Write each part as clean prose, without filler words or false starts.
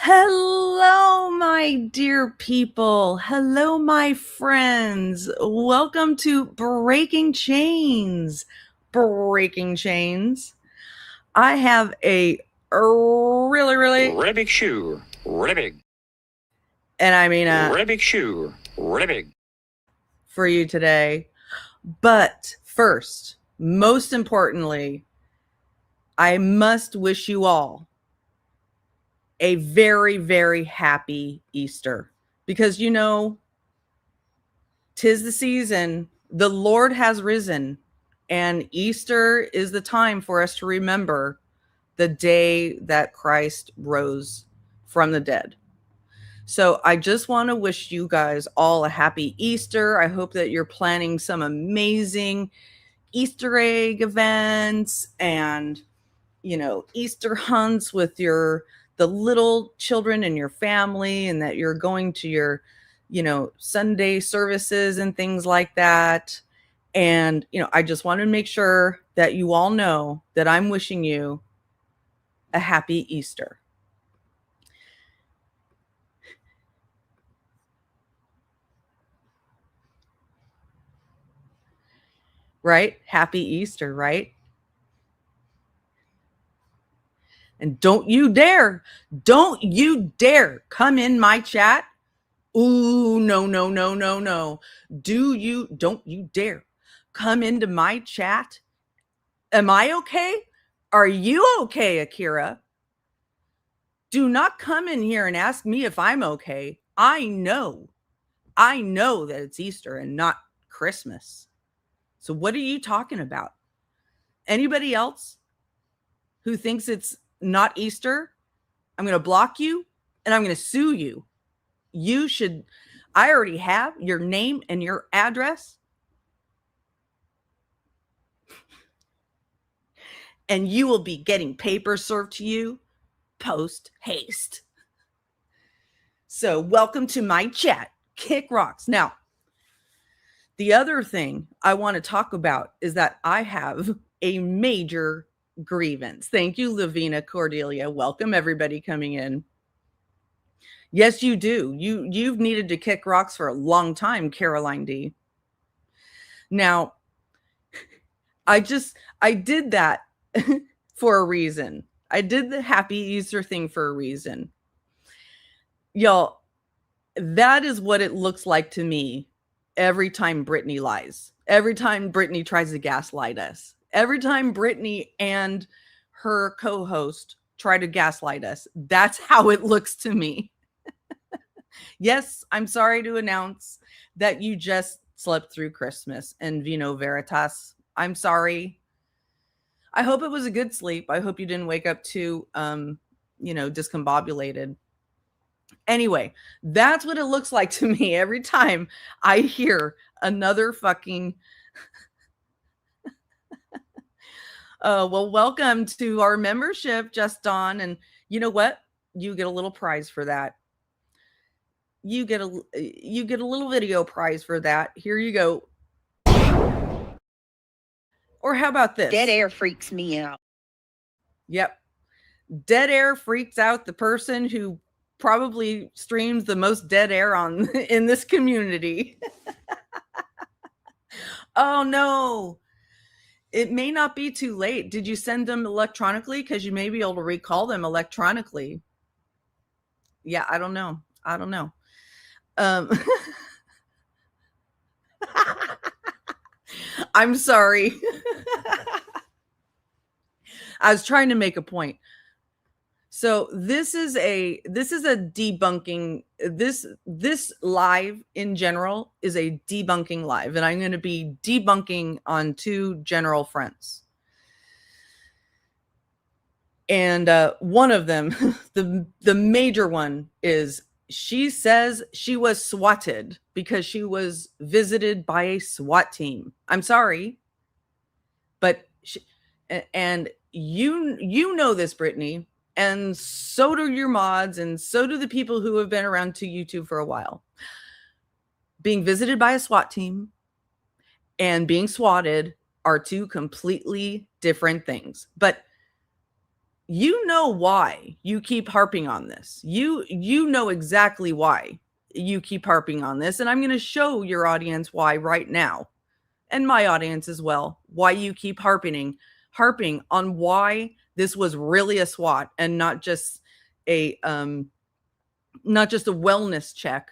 Hello, my dear people. Hello, my friends. Welcome to Breaking Chains. Breaking Chains. I have a really big shoe, really big, and I mean big shoe, really big. for you today. But first, most importantly, I must wish you all a very happy Easter, because you know, 'tis the season, the Lord has risen, and Easter is the time for us to remember the day that Christ rose from the dead. So I just want to wish you guys all a happy Easter. I hope that you're planning some amazing Easter egg events and, you know, Easter hunts with the little children in your family, and that you're going to your, you know, Sunday services and things like that. And, you know, I just want to make sure that you all know that I'm wishing you a happy Easter. Right? Happy Easter, right? And don't you dare come in my chat. Ooh, no. Don't you dare come into my chat. Am I okay? Are you okay, Akira? Do not come in here and ask me if I'm okay. I know that it's Easter and not Christmas. So what are you talking about? Anybody else who thinks it's not Easter, I'm going to block you and I'm going to sue you. I already have your name and your address. And you will be getting papers served to you post haste. So welcome to my chat, Kick Rocks. Now, the other thing I want to talk about is that I have a major grievance. Thank you, Lavina Cordelia. Welcome everybody coming in. Yes, you do. You've needed to kick rocks for a long time, Caroline D. Now, I did that for a reason. I did the happy Easter thing for a reason. Y'all, that is what it looks like to me every time Brittney lies. Every time Brittney tries to gaslight us. Every time Brittney and her co-host try to gaslight us. That's how it looks to me. Yes, I'm sorry to announce that you just slept through Christmas and Vino Veritas. I'm sorry. I hope it was a good sleep. I hope you didn't wake up too, discombobulated. Anyway, that's what it looks like to me every time I hear another fucking. Well, welcome to our membership, Just Dawn. And you know what? You get a little prize for that. You get a little video prize for that. Here you go. Or how about this? Dead air freaks me out. Yep. Dead air freaks out the person who probably streams the most dead air in this community. Oh no. It may not be too late. Did you send them electronically? Because you may be able to recall them electronically. Yeah, I don't know. I'm sorry. I was trying to make a point. So this is a debunking. This live in general is a debunking live, and I'm going to be debunking on two general fronts. And one of them, the major one, is she says she was swatted because she was visited by a SWAT team. I'm sorry, but and you know this, Brittney, and so do your mods, and so do the people who have been around to YouTube for a while. Being visited by a SWAT team and being swatted are two completely different things. But you know why you keep harping on this. You know exactly why you keep harping on this, and I'm going to show your audience why right now, and my audience as well, why you keep harping on why this was really a SWAT and not just a wellness check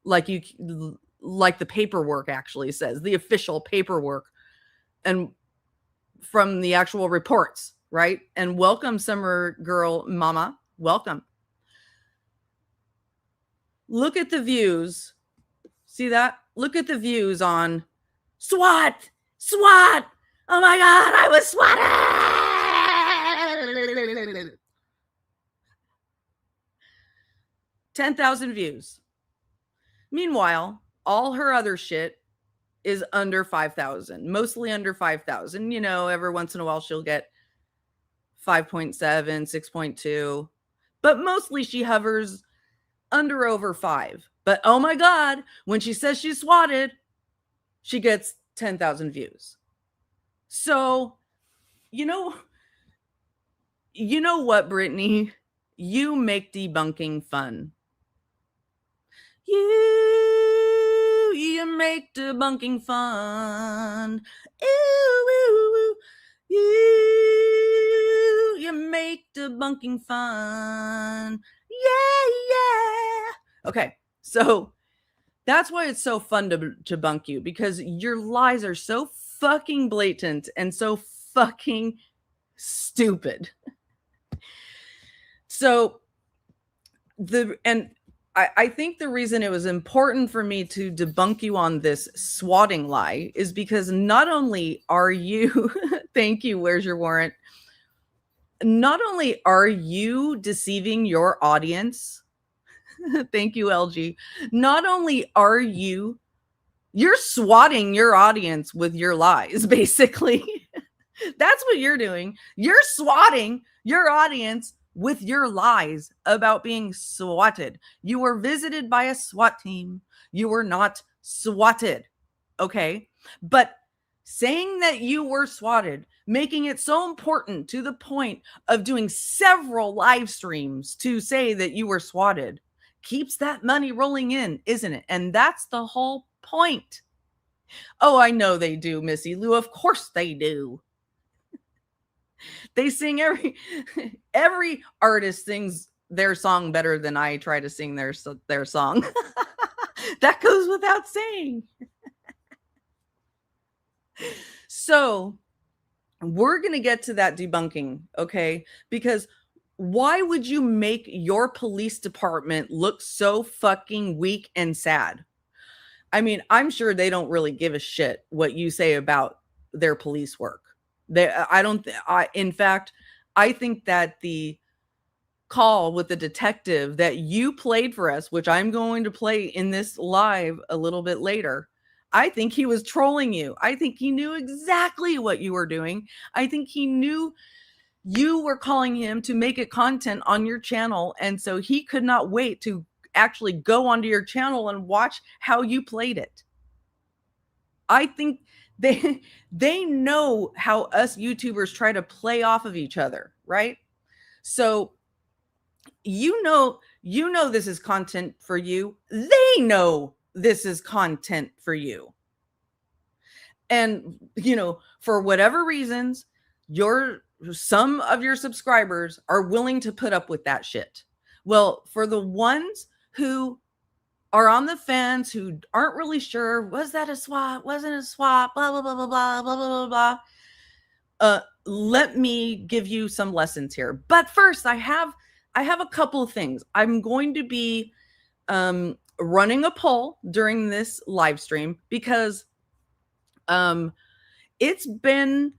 like the paperwork actually says, the official paperwork and from the actual reports, right? And welcome, Summer Girl Mama. Welcome. Look at the views. See that? Look at the views on SWAT. SWAT. Oh my God, I was swatted. 10,000 views. Meanwhile, all her other shit is under 5,000, mostly under 5,000. You know, every once in a while she'll get 5.7, 6.2, but mostly she hovers under over 5. But oh my God, when she says she's swatted, she gets 10,000 views. So, you know what, Brittney? You make debunking fun. You make debunking fun. Ooh, you make debunking fun. Yeah. Okay, so that's why it's so fun to debunk you, because your lies are so fucking blatant and so fucking stupid. So I think the reason it was important for me to debunk you on this swatting lie is because not only are you, thank you, where's your warrant? Not only are you deceiving your audience, thank you, LG. Not only are you're swatting your audience with your lies, basically. That's what you're doing. You're swatting your audience with your lies about being swatted. You were visited by a SWAT team. You were not swatted. Okay. But saying that you were swatted, making it so important to the point of doing several live streams to say that you were swatted, keeps that money rolling in, isn't it? And that's the whole point. Oh, I know they do, Missy Lou. Of course they do. They sing every artist sings their song better than I try to sing their song. That goes without saying. So we're going to get to that debunking, okay? Because why would you make your police department look so fucking weak and sad? I mean, I'm sure they don't really give a shit what you say about their police work. In fact, I think that the call with the detective that you played for us, which I'm going to play in this live a little bit later, I think he was trolling you. I think he knew exactly what you were doing. I think he knew you were calling him to make a content on your channel. And so he could not wait to actually go onto your channel and watch how you played it. I think they know how us YouTubers try to play off of each other, right? So you know this is content for you. They know this is content for you. And for whatever reasons, some of your subscribers are willing to put up with that shit. Well, for the ones who are on the fence, who aren't really sure, was that a swap? Wasn't a swap? Blah, blah, blah, blah, blah, blah, blah, blah, blah. Let me give you some lessons here. But first, I have a couple of things. I'm going to be running a poll during this live stream because it's been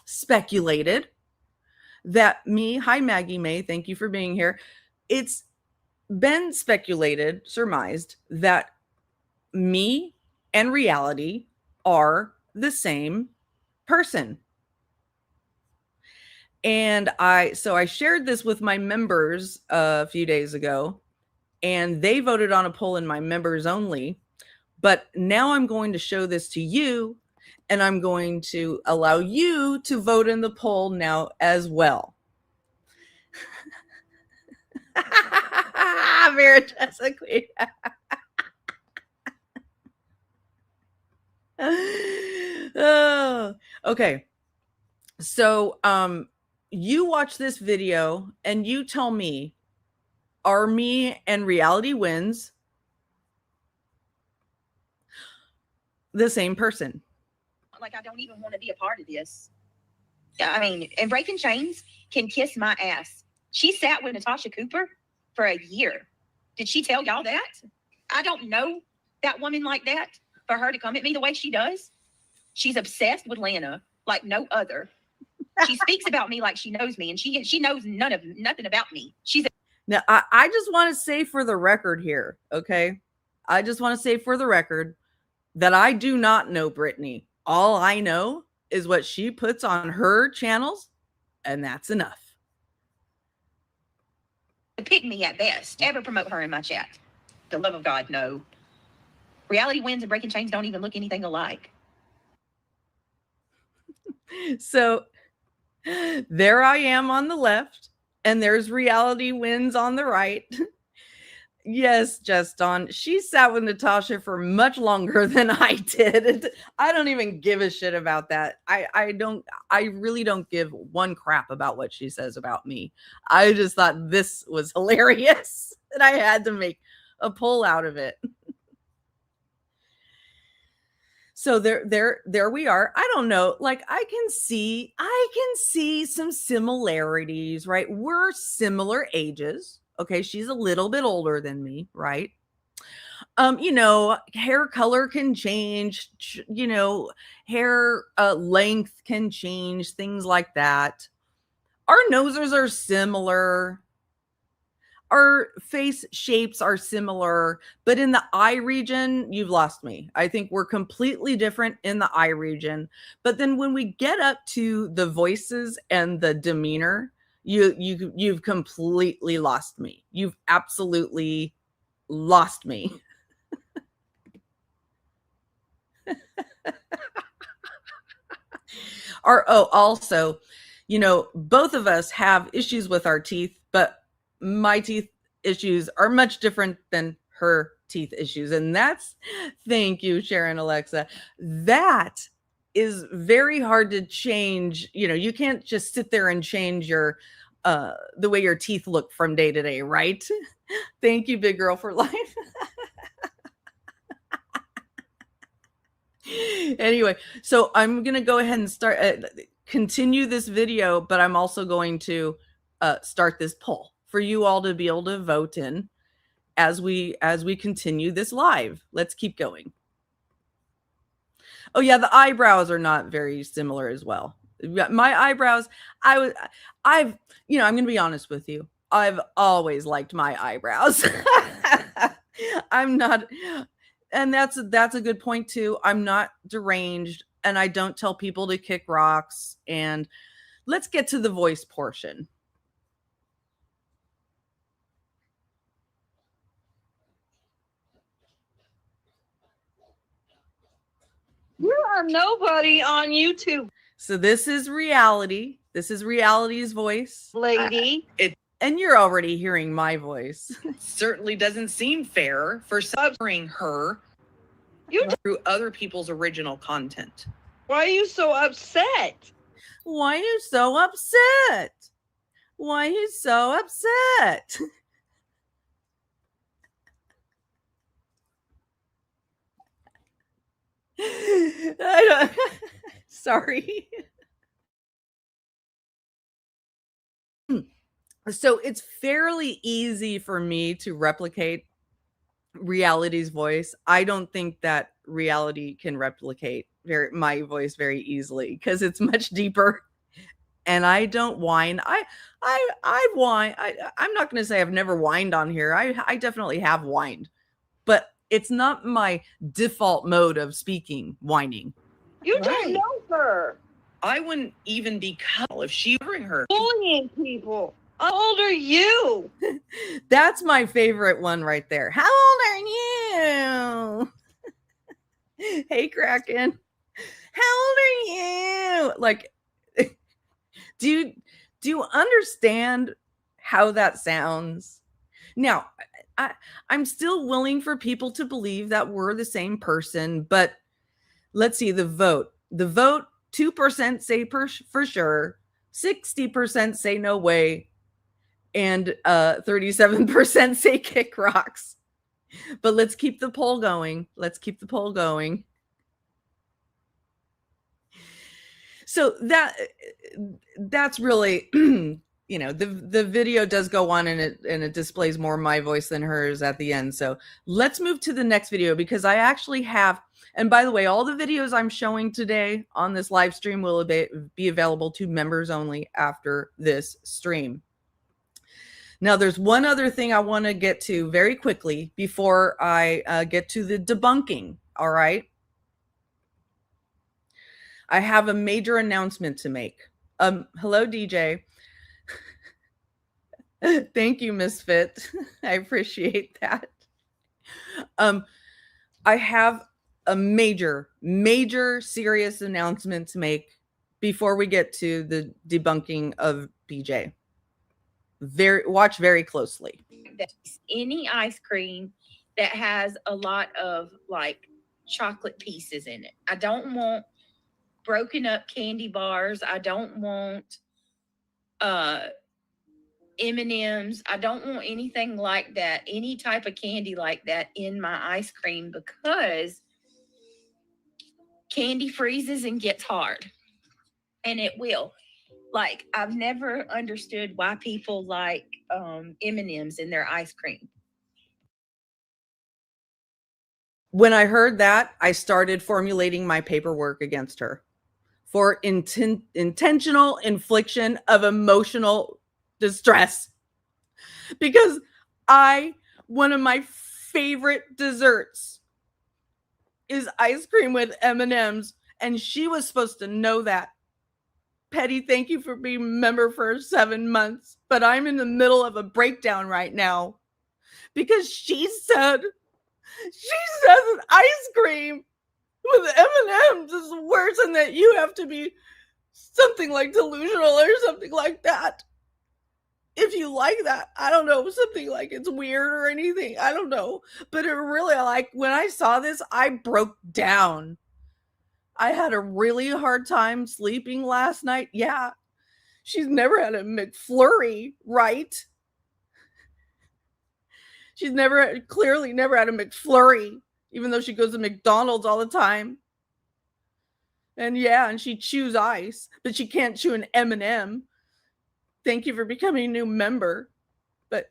speculated that hi Maggie May, thank you for being here. It's been surmised that me and reality are the same person. And I shared this with my members a few days ago, and they voted on a poll in my members only. But now I'm going to show this to you, and I'm going to allow you to vote in the poll now as well. Vera Jessica. Oh, okay. So, you watch this video and you tell me, are me and reality wins the same person? Like, I don't even want to be a part of this. I mean, and Rafe and Chains can kiss my ass. She sat with Natasha Cooper for a year. Did she tell y'all that? I don't know that woman like that. For her to come at me the way she does, she's obsessed with Lana like no other. She speaks about me like she knows me, and she knows nothing about me. Now, I just want to say for the record here, okay? I just want to say for the record that I do not know Brittney. All I know is what she puts on her channels, and that's enough. Pick me at best. Ever promote her in my chat? The love of God, no. Reality Wins and Breaking Chains don't even look anything alike. So there I am on the left, and there's Reality Wins on the right. Yes, Just Dawn. She sat with Natasha for much longer than I did. I don't even give a shit about that. I really don't give one crap about what she says about me. I just thought this was hilarious and I had to make a poll out of it. So there we are. I don't know. Like I can see some similarities, right? We're similar ages. Okay, she's a little bit older than me, right? Hair color can change, hair length can change, things like that. Our noses are similar. Our face shapes are similar, but in the eye region, you've lost me. I think we're completely different in the eye region. But then when we get up to the voices and the demeanor, you've completely lost me. You've absolutely lost me. Also, both of us have issues with our teeth, but my teeth issues are much different than her teeth issues. And thank you, Sharon Alexa. That is very hard to change. You can't just sit there and change the way your teeth look from day to day, right? Thank you, Big Girl for Life. Anyway, so I'm going to go ahead and continue this video, but I'm also going to start this poll for you all to be able to vote in as we continue this live. Let's keep going. Oh yeah, the eyebrows are not very similar as well. My eyebrows, I'm going to be honest with you. I've always liked my eyebrows. I'm not, and that's a good point too. I'm not deranged and I don't tell people to kick rocks. And let's get to the voice portion. You are nobody on YouTube. So this is reality. This is reality's voice. Lady. And you're already hearing my voice. It certainly doesn't seem fair for suffering her through other people's original content. Why are you so upset? Why are you so upset? Why are you so upset? I don't, sorry. So it's fairly easy for me to replicate reality's voice. I don't think that reality can replicate my voice very easily because it's much deeper and I don't whine. I whine. I'm not going to say I've never whined on here. I definitely have whined, but it's not my default mode of speaking, whining. You don't know her. I wouldn't even be cuddle if she were in her. Bullying people. How old are you? That's my favorite one right there. How old are you? Hey, Kraken. How old are you? Like, do you understand how that sounds? Now, I'm still willing for people to believe that we're the same person, but let's see the vote. The vote, 2% say for sure, 60% say no way, and 37% say kick rocks. But let's keep the poll going. Let's keep the poll going. So that's really, you know, the video does go on, and it displays more my voice than hers at the end. So let's move to the next video, because I actually have, and by the way, all the videos I'm showing today on this live stream will be available to members only after this stream. Now, there's one other thing I want to get to very quickly before I get to the debunking. All right. I have a major announcement to make. Hello, DJ. Thank you, Misfit. I appreciate that. I have a major, serious announcement to make before we get to the debunking of BJ. Watch very closely. Any ice cream that has a lot of like chocolate pieces in it. I don't want broken up candy bars. I don't want M&Ms. I don't want anything like that, any type of candy like that in my ice cream, because candy freezes and gets hard, and it will. Like, I've never understood why people like M&Ms in their ice cream. When I heard that, I started formulating my paperwork against her for intentional infliction of emotional distress, because one of my favorite desserts is ice cream with M&Ms, and she was supposed to know that. Petty, thank you for being a member for 7 months, but I'm in the middle of a breakdown right now because she said that ice cream with M&Ms is worse, and that you have to be something like delusional or something like that. If you like that, I don't know, something like it's weird or anything. I don't know. But it really, like, when I saw this, I broke down. I had a really hard time sleeping last night. Yeah. She's never had a McFlurry, right? She's clearly never had a McFlurry, even though she goes to McDonald's all the time. And yeah, and she chews ice, but she can't chew an M&M. Thank you for becoming a new member. But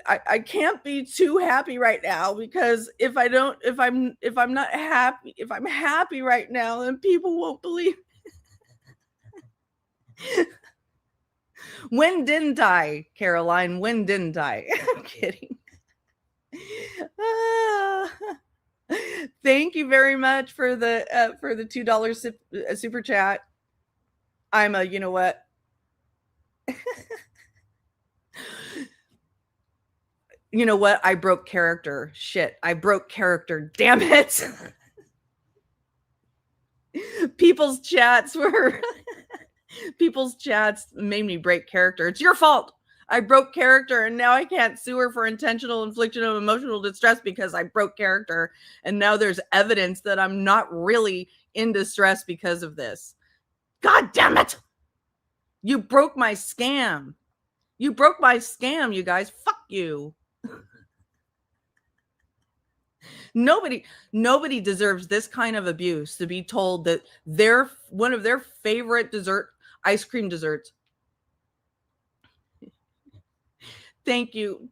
I can't be too happy right now, because if I'm not happy, if I'm happy right now, then people won't believe. When didn't I, Caroline? When didn't I? I'm kidding. Thank you very much for the $2 super chat. I'm a, you know what? You know what? I broke character. Shit, I broke character. Damn it. People's chats made me break character. It's your fault. I broke character, and now I can't sue her for intentional infliction of emotional distress because I broke character. And now there's evidence that I'm not really in distress because of this. God damn it. You broke my scam. You broke my scam, you guys. Fuck you. Nobody deserves this kind of abuse, to be told that one of their favorite ice cream desserts. Thank you.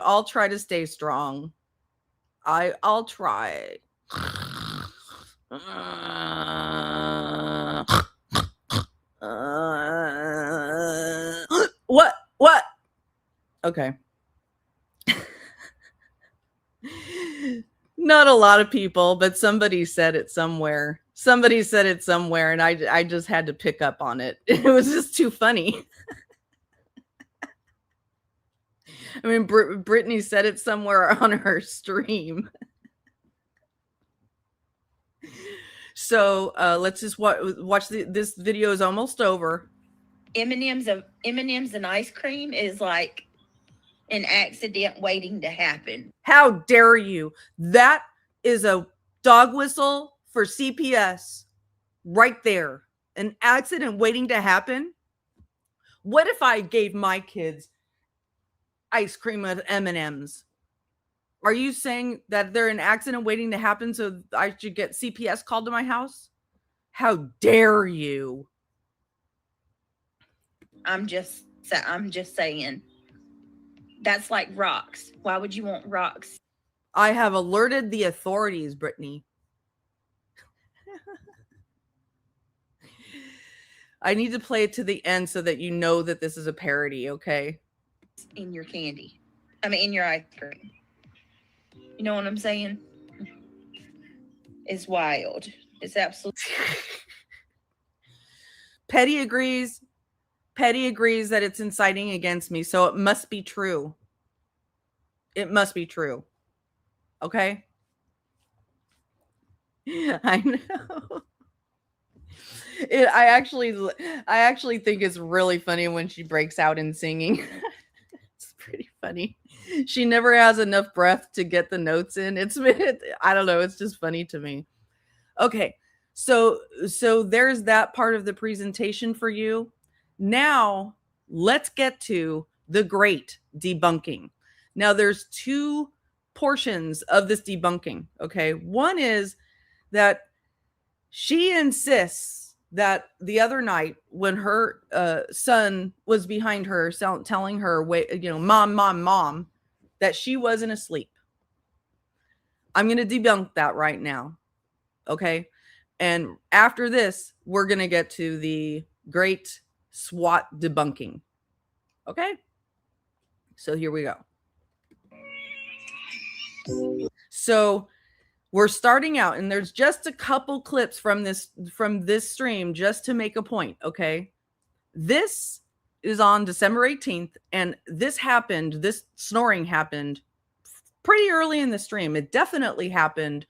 I'll try to stay strong. I'll try. What? Okay. Not a lot of people, but somebody said it somewhere. And I just had to pick up on it. It was just too funny. I mean, Brittney said it somewhere on her stream. So So let's just watch this video is almost over. M&M's and ice cream is like an accident waiting to happen. How dare you? That is a dog whistle for CPS right there. An accident waiting to happen. What if I gave my kids ice cream with M&Ms? Are you saying that they're an accident waiting to happen so I should get CPS called to my house? How dare you? I'm just saying. That's like rocks. Why would you want rocks? I have alerted the authorities, Brittney. I need to play it to the end so that you know that this is a parody, okay? In your candy. I mean, in your ice cream. You know what I'm saying? It's wild. It's absolutely. Petty agrees. Petty agrees that it's inciting against me, so it must be true. It must be true. Okay? I know. I actually think it's really funny when she breaks out in singing. It's pretty funny. She never has enough breath to get the notes in. I don't know, it's just funny to me. Okay. So there's that part of the presentation for you. Now, let's get to the great debunking. Now, there's two portions of this debunking, okay? One is that she insists that the other night when her son was behind her telling her, wait, mom, that she wasn't asleep. I'm going to debunk that right now, okay? And after this, we're going to get to the great SWAT debunking. Okay? So here we go. So we're starting out, and there's just a couple clips from this stream just to make a point, okay? This is on December 18th, and this snoring happened pretty early in the stream. It definitely happened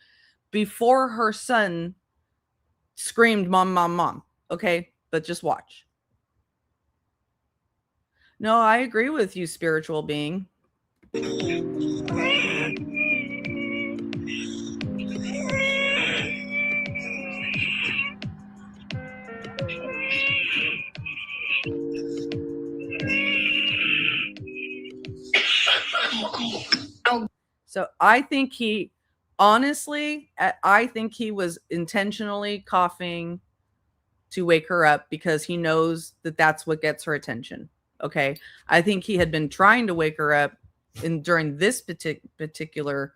before her son screamed, "Mom, mom, mom." Okay? But just watch. No, I agree with you, spiritual being. So I think he was intentionally coughing to wake her up because he knows that that's what gets her attention. Okay. I think he had been trying to wake her up during this particular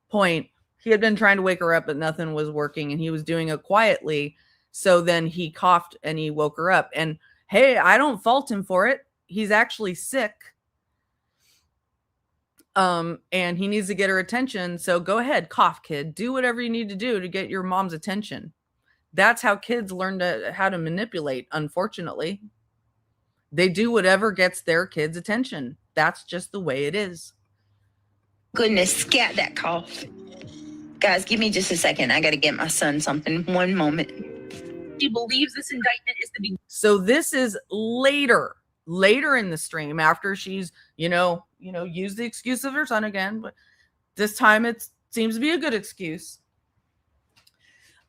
point. He had been trying to wake her up, but nothing was working, and he was doing it quietly. So then he coughed and he woke her up. And hey, I don't fault him for it. He's actually sick. And he needs to get her attention. So go ahead, cough, kid. Do whatever you need to do to get your mom's attention. That's how kids learn how to manipulate, unfortunately. They do whatever gets their kids' attention. That's just the way it is. Goodness, scat that cough. Guys, give me just a second. I got to get my son something. One moment. She believes this indictment is the beginning. So this is later in the stream, after she's, used the excuse of her son again, but this time it seems to be a good excuse.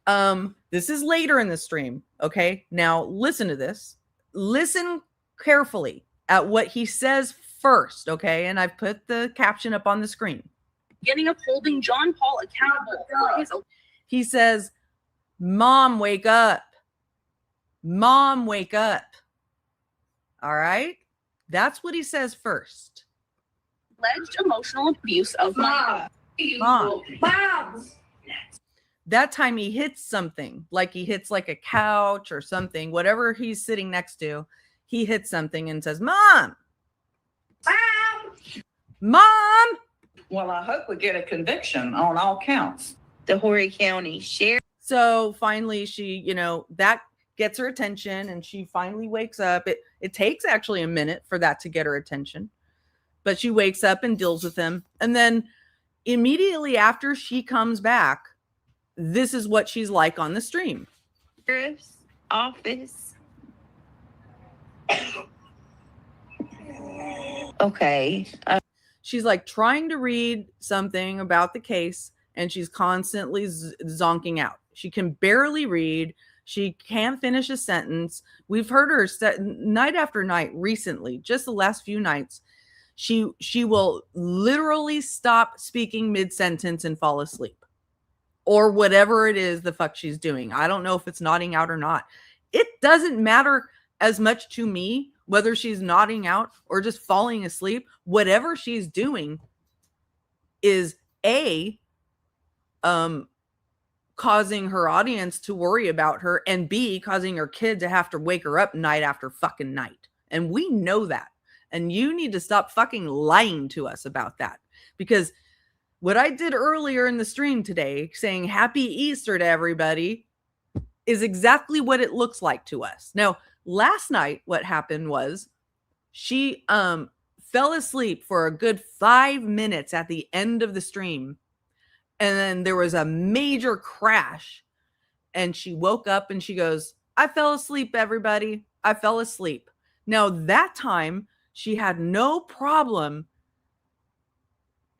This is later in the stream. Okay. Now listen to this. Listen carefully at what he says first. Okay. And I've put the caption up on the screen. Beginning of holding John Paul accountable for his. He says, "Mom, wake up. Mom, wake up." All right. That's what he says first. Alleged emotional abuse of my Mom. That time he hits something, like he hits like a couch or something, whatever he's sitting next to. He hits something and says, "Mom. Mom." Well, I hope we get a conviction on all counts. The Horry County Sheriff. So finally she, that gets her attention, and she finally wakes up. It takes actually a minute for that to get her attention, but she wakes up and deals with him. And then immediately after she comes back, this is what she's like on the stream. Sheriff's office. Okay. She's like trying to read something about the case, and she's constantly zonking out. She can barely read. She can't finish a sentence. We've heard her night after night recently, just the last few nights. She will literally stop speaking mid-sentence and fall asleep, or whatever it is the fuck she's doing. I don't know if it's nodding out or not. It doesn't matter as much to me whether she's nodding out or just falling asleep. Whatever she's doing is causing her audience to worry about her, and B, causing her kid to have to wake her up night after fucking night. And we know that. And you need to stop fucking lying to us about that. Because what I did earlier in the stream today, saying happy Easter to everybody, is exactly what it looks like to us. Now, last night, what happened was she fell asleep for a good 5 minutes at the end of the stream. And then there was a major crash. And she woke up and she goes, I fell asleep, everybody. I fell asleep. Now, that time, she had no problem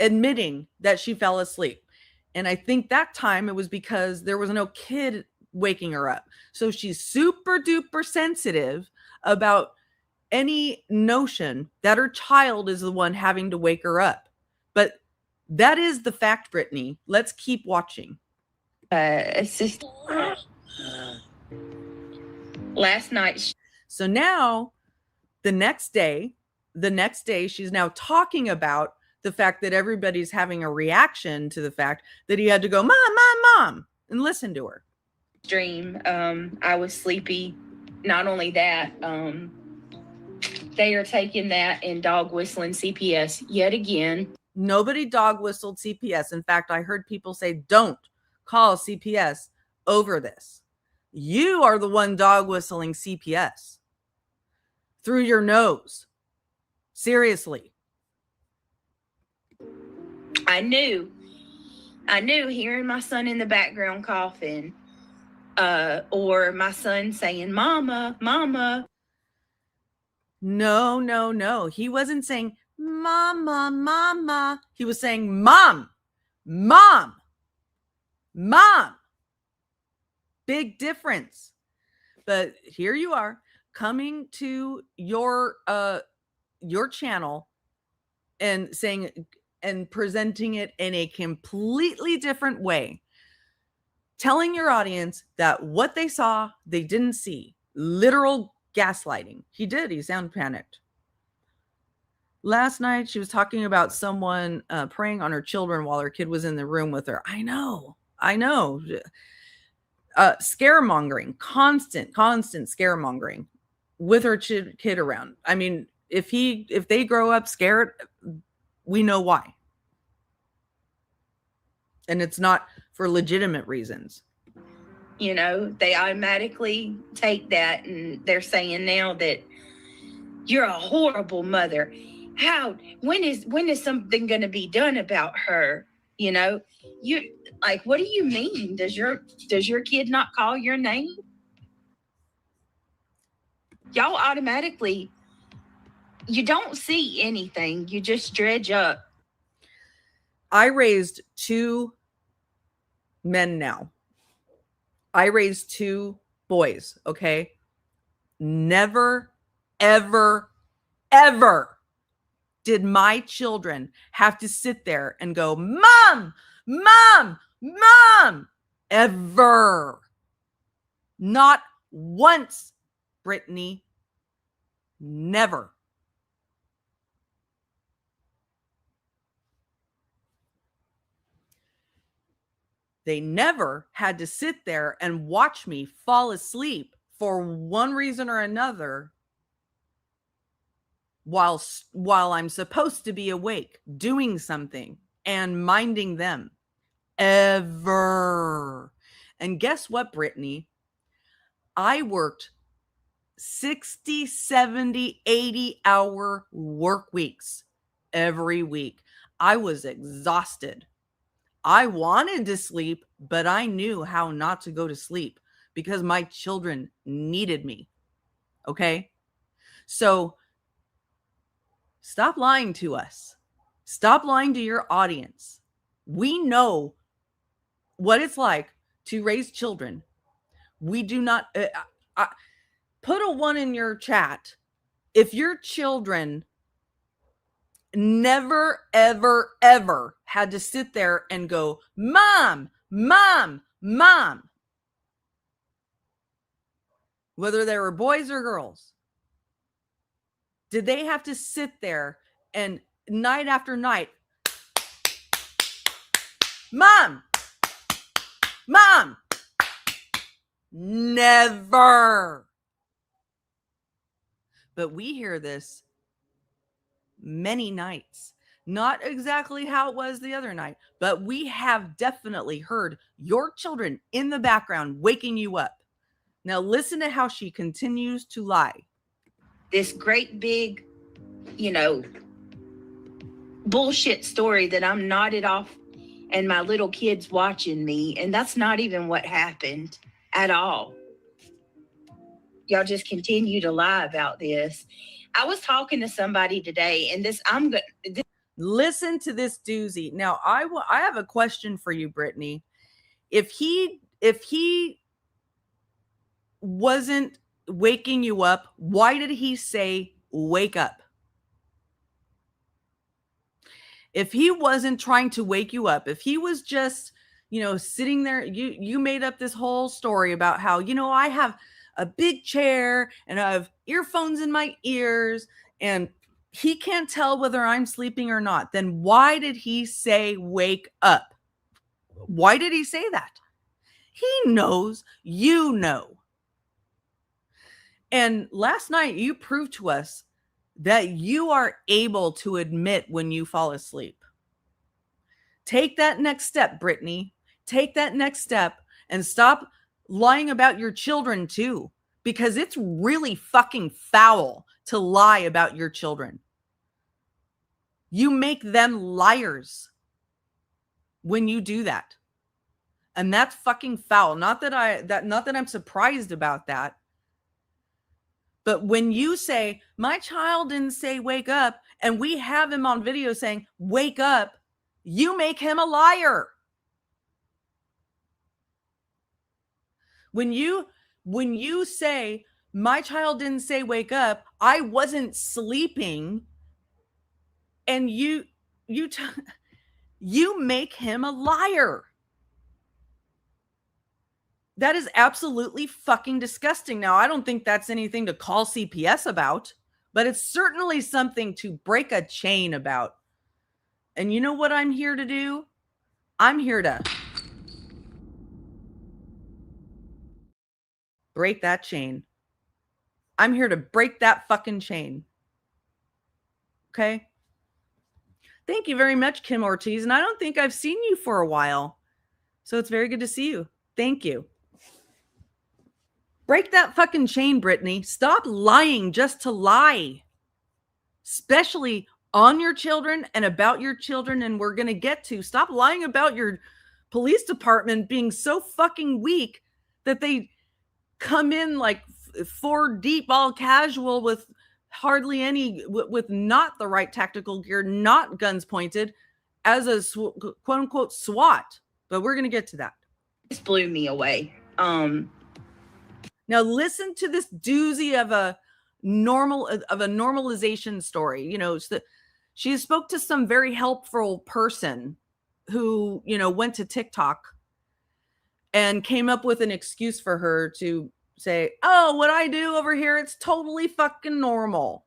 admitting that she fell asleep. And I think that time it was because there was no kid waking her up. So she's super duper sensitive about any notion that her child is the one having to wake her up. But that is the fact, Brittney. Let's keep watching. It's just last night. So now the next day, she's now talking about the fact that everybody's having a reaction to the fact that he had to go, mom, and listen to her. Dream. I was sleepy. Not only that, they are taking that and dog whistling CPS yet again. Nobody dog whistled CPS. In fact, I heard people say, don't call CPS over this. You are the one dog whistling CPS through your nose. Seriously. I knew hearing my son in the background coughing, or my son saying, Mama. No. He wasn't saying, Mama. He was saying, Mom. Big difference. But here you are coming to your channel and saying and presenting it in a completely different way, telling your audience that what they saw, they didn't see. Literal gaslighting. He sounded panicked. Last night, she was talking about someone preying on her children while her kid was in the room with her. I know. Scaremongering, constant scaremongering with her kid around. I mean, if they grow up scared, we know why. And it's not for legitimate reasons. You know, they automatically take that, and they're saying now that you're a horrible mother. When is something going to be done about her? You know, you like, what do you mean? Does your kid not call your name? Y'all automatically, you don't see anything. You just dredge up. I raised 2 men now. I raised 2 boys, okay? Never, ever did my children have to sit there and go, Mom, ever. Not once, Brittney. Never. They never had to sit there and watch me fall asleep for one reason or another while I'm supposed to be awake, doing something and minding them. Ever. And guess what, Brittney? I worked 60, 70, 80-hour work weeks every week. I was exhausted. I wanted to sleep, but I knew how not to go to sleep because my children needed me. Okay? So stop lying to us. Stop lying to your audience. We know what it's like to raise children. We do not put a 1 in your chat if your children never, ever, ever had to sit there and go, Mom, Mom, Mom. Whether they were boys or girls. Did they have to sit there and night after night, Mom, Mom? Never. But we hear this many nights. Not exactly how it was the other night, but we have definitely heard your children in the background waking you up. Now listen to how she continues to lie. This great big, bullshit story that I'm nodded off and my little kid's watching me. And that's not even what happened at all. Y'all just continue to lie about this. I was talking to somebody today and Listen to this doozy. Now, I have a question for you, Brittney. If he wasn't waking you up, why did he say wake up? If he wasn't trying to wake you up, if he was just, sitting there, you made up this whole story about how, I have a big chair and I have earphones in my ears and he can't tell whether I'm sleeping or not, then why did he say wake up? Why did he say that? He knows you know. And last night you proved to us that you are able to admit when you fall asleep. Take that next step, Brittney. Take that next step and stop lying about your children too, because it's really fucking foul to lie about your children. You make them liars when you do that. And that's fucking foul. Not that I'm surprised about that. But when you say, my child didn't say wake up, and we have him on video saying wake up, you make him a liar. When you say, my child didn't say wake up, I wasn't sleeping, and you make him a liar. That is absolutely fucking disgusting. Now, I don't think that's anything to call CPS about, but it's certainly something to break a chain about. And you know what I'm here to do? I'm here to break that chain. I'm here to break that fucking chain. Okay? Thank you very much, Kim Ortiz. And I don't think I've seen you for a while. So it's very good to see you. Thank you. Break that fucking chain, Brittney. Stop lying just to lie. Especially on your children and about your children. And we're going to get to stop lying about your police department being so fucking weak that they come in like 4 deep, all casual with hardly any, with not the right tactical gear, not guns pointed, as a quote unquote SWAT. But we're going to get to that. This blew me away. Now listen to this doozy of a normalization story. She spoke to some very helpful person who, went to TikTok and came up with an excuse for her to say, oh, what I do over here, it's totally fucking normal.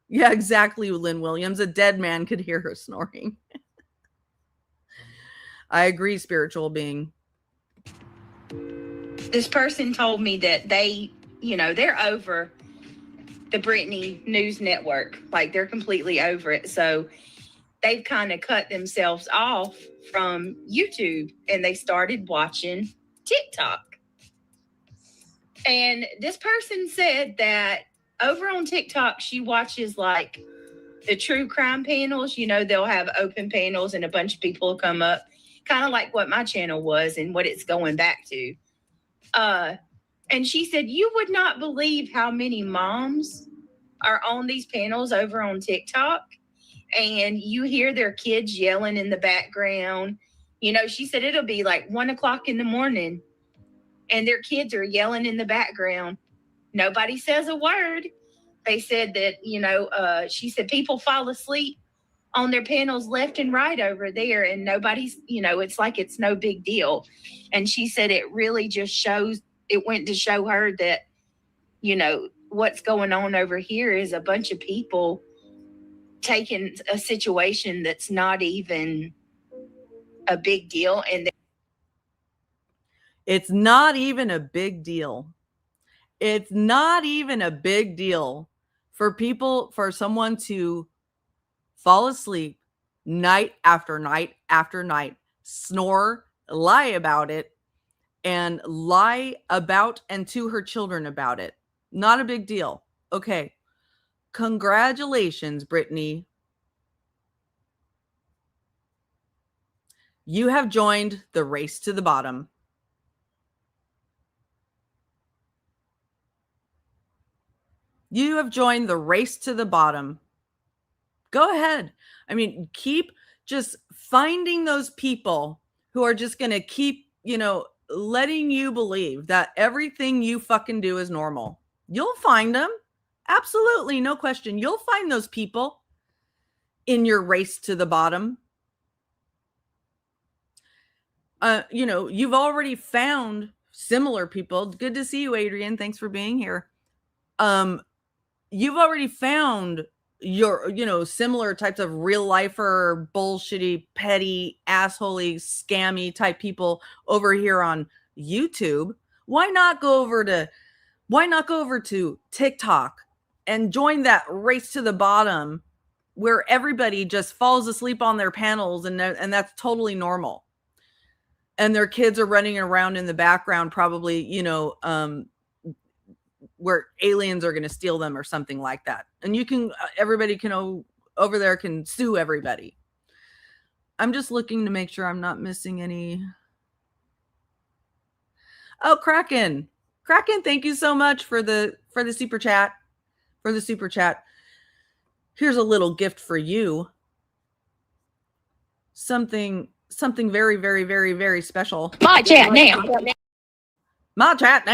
Yeah, exactly, Lynn Williams. A dead man could hear her snoring. I agree, spiritual being. This person told me that they, they're over the Brittney News Network. Like, they're completely over it. So they've kind of cut themselves off from YouTube and they started watching TikTok. And this person said that over on TikTok, she watches like the true crime panels, they'll have open panels and a bunch of people will come up, kind of like what my channel was and what it's going back to. And she said, you would not believe how many moms are on these panels over on TikTok, and you hear their kids yelling in the background. She said it'll be like 1:00 in the morning and their kids are yelling in the background. Nobody says a word. They said that, she said people fall asleep on their panels left and right over there, and nobody's, it's like it's no big deal. And she said it really just it went to show her that, what's going on over here is a bunch of people taking a situation that's not even a big deal. And it's not even a big deal. It's not even a big deal for someone to fall asleep night after night after night, snore, lie about it, and lie about and to her children about it. Not a big deal. Okay. Congratulations, Brittney. You have joined the race to the bottom. You have joined the race to the bottom. Go ahead. I mean, keep just finding those people who are just going to keep, letting you believe that everything you fucking do is normal. You'll find them. Absolutely. No question. You'll find those people in your race to the bottom. You've already found similar people. Good to see you, Adrian. Thanks for being here. You've already found your, similar types of real lifer, bullshitty, petty, assholey, scammy type people over here on YouTube. Why not go over to TikTok and join that race to the bottom where everybody just falls asleep on their panels and that's totally normal. And their kids are running around in the background, probably, where aliens are going to steal them or something like that. And everybody can over there can sue everybody. I'm just looking to make sure I'm not missing any. Oh, Kraken, thank you so much for the super chat. Here's a little gift for you. Something very, very, very, very special. my chat now. My chat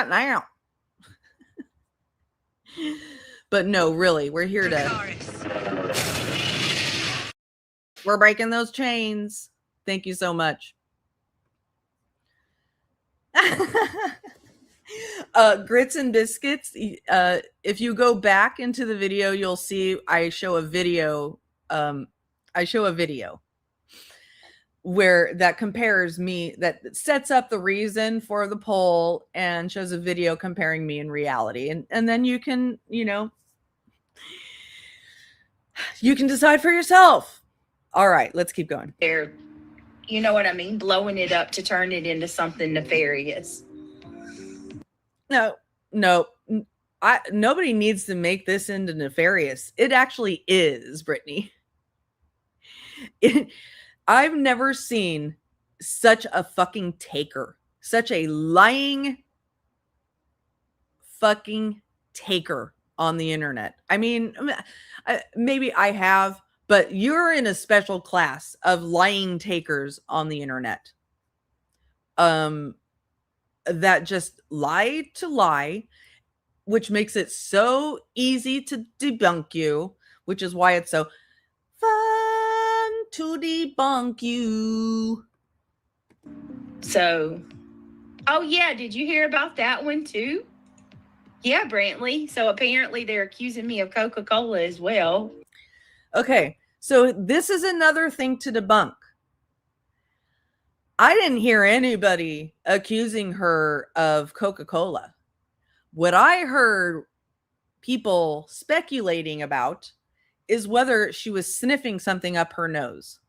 now. But no, really, we're here we're breaking those chains. Thank you so much. Grits and biscuits. If you go back into the video, you'll see I show a video where that compares me, that sets up the reason for the poll and shows a video comparing me in reality. And then you can, you can decide for yourself. All right, let's keep going. They're, you know what I mean? Blowing it up to turn it into something nefarious. No, nobody needs to make this into nefarious. It actually is, Brittney. I've never seen such a fucking taker, such a lying fucking taker on the internet. I mean, maybe I have, but you're in a special class of lying takers on the internet. That just lie to lie, which makes it so easy to debunk you, which is why it's so fun to debunk you. So, oh yeah, did you hear about that one too? Yeah, Brantley. So apparently they're accusing me of Coca-Cola as well. Okay, so this is another thing to debunk. I didn't hear anybody accusing her of Coca-Cola. What I heard people speculating about is whether she was sniffing something up her nose.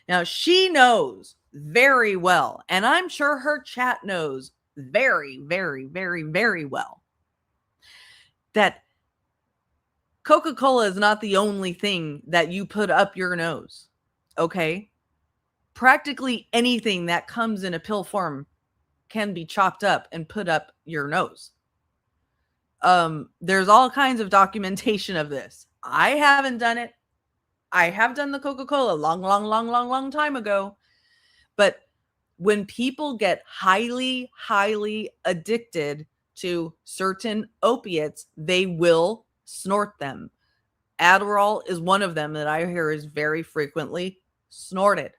Now, she knows very well, and I'm sure her chat knows very, very, very, very well, that Coca-Cola is not the only thing that you put up your nose. Okay? Practically anything that comes in a pill form can be chopped up and put up your nose. There's all kinds of documentation of this. I haven't done it. I have done the Coca-Cola long time ago. But when people get highly, highly addicted to certain opiates, they will snort them. Adderall is one of them that I hear is very frequently snorted.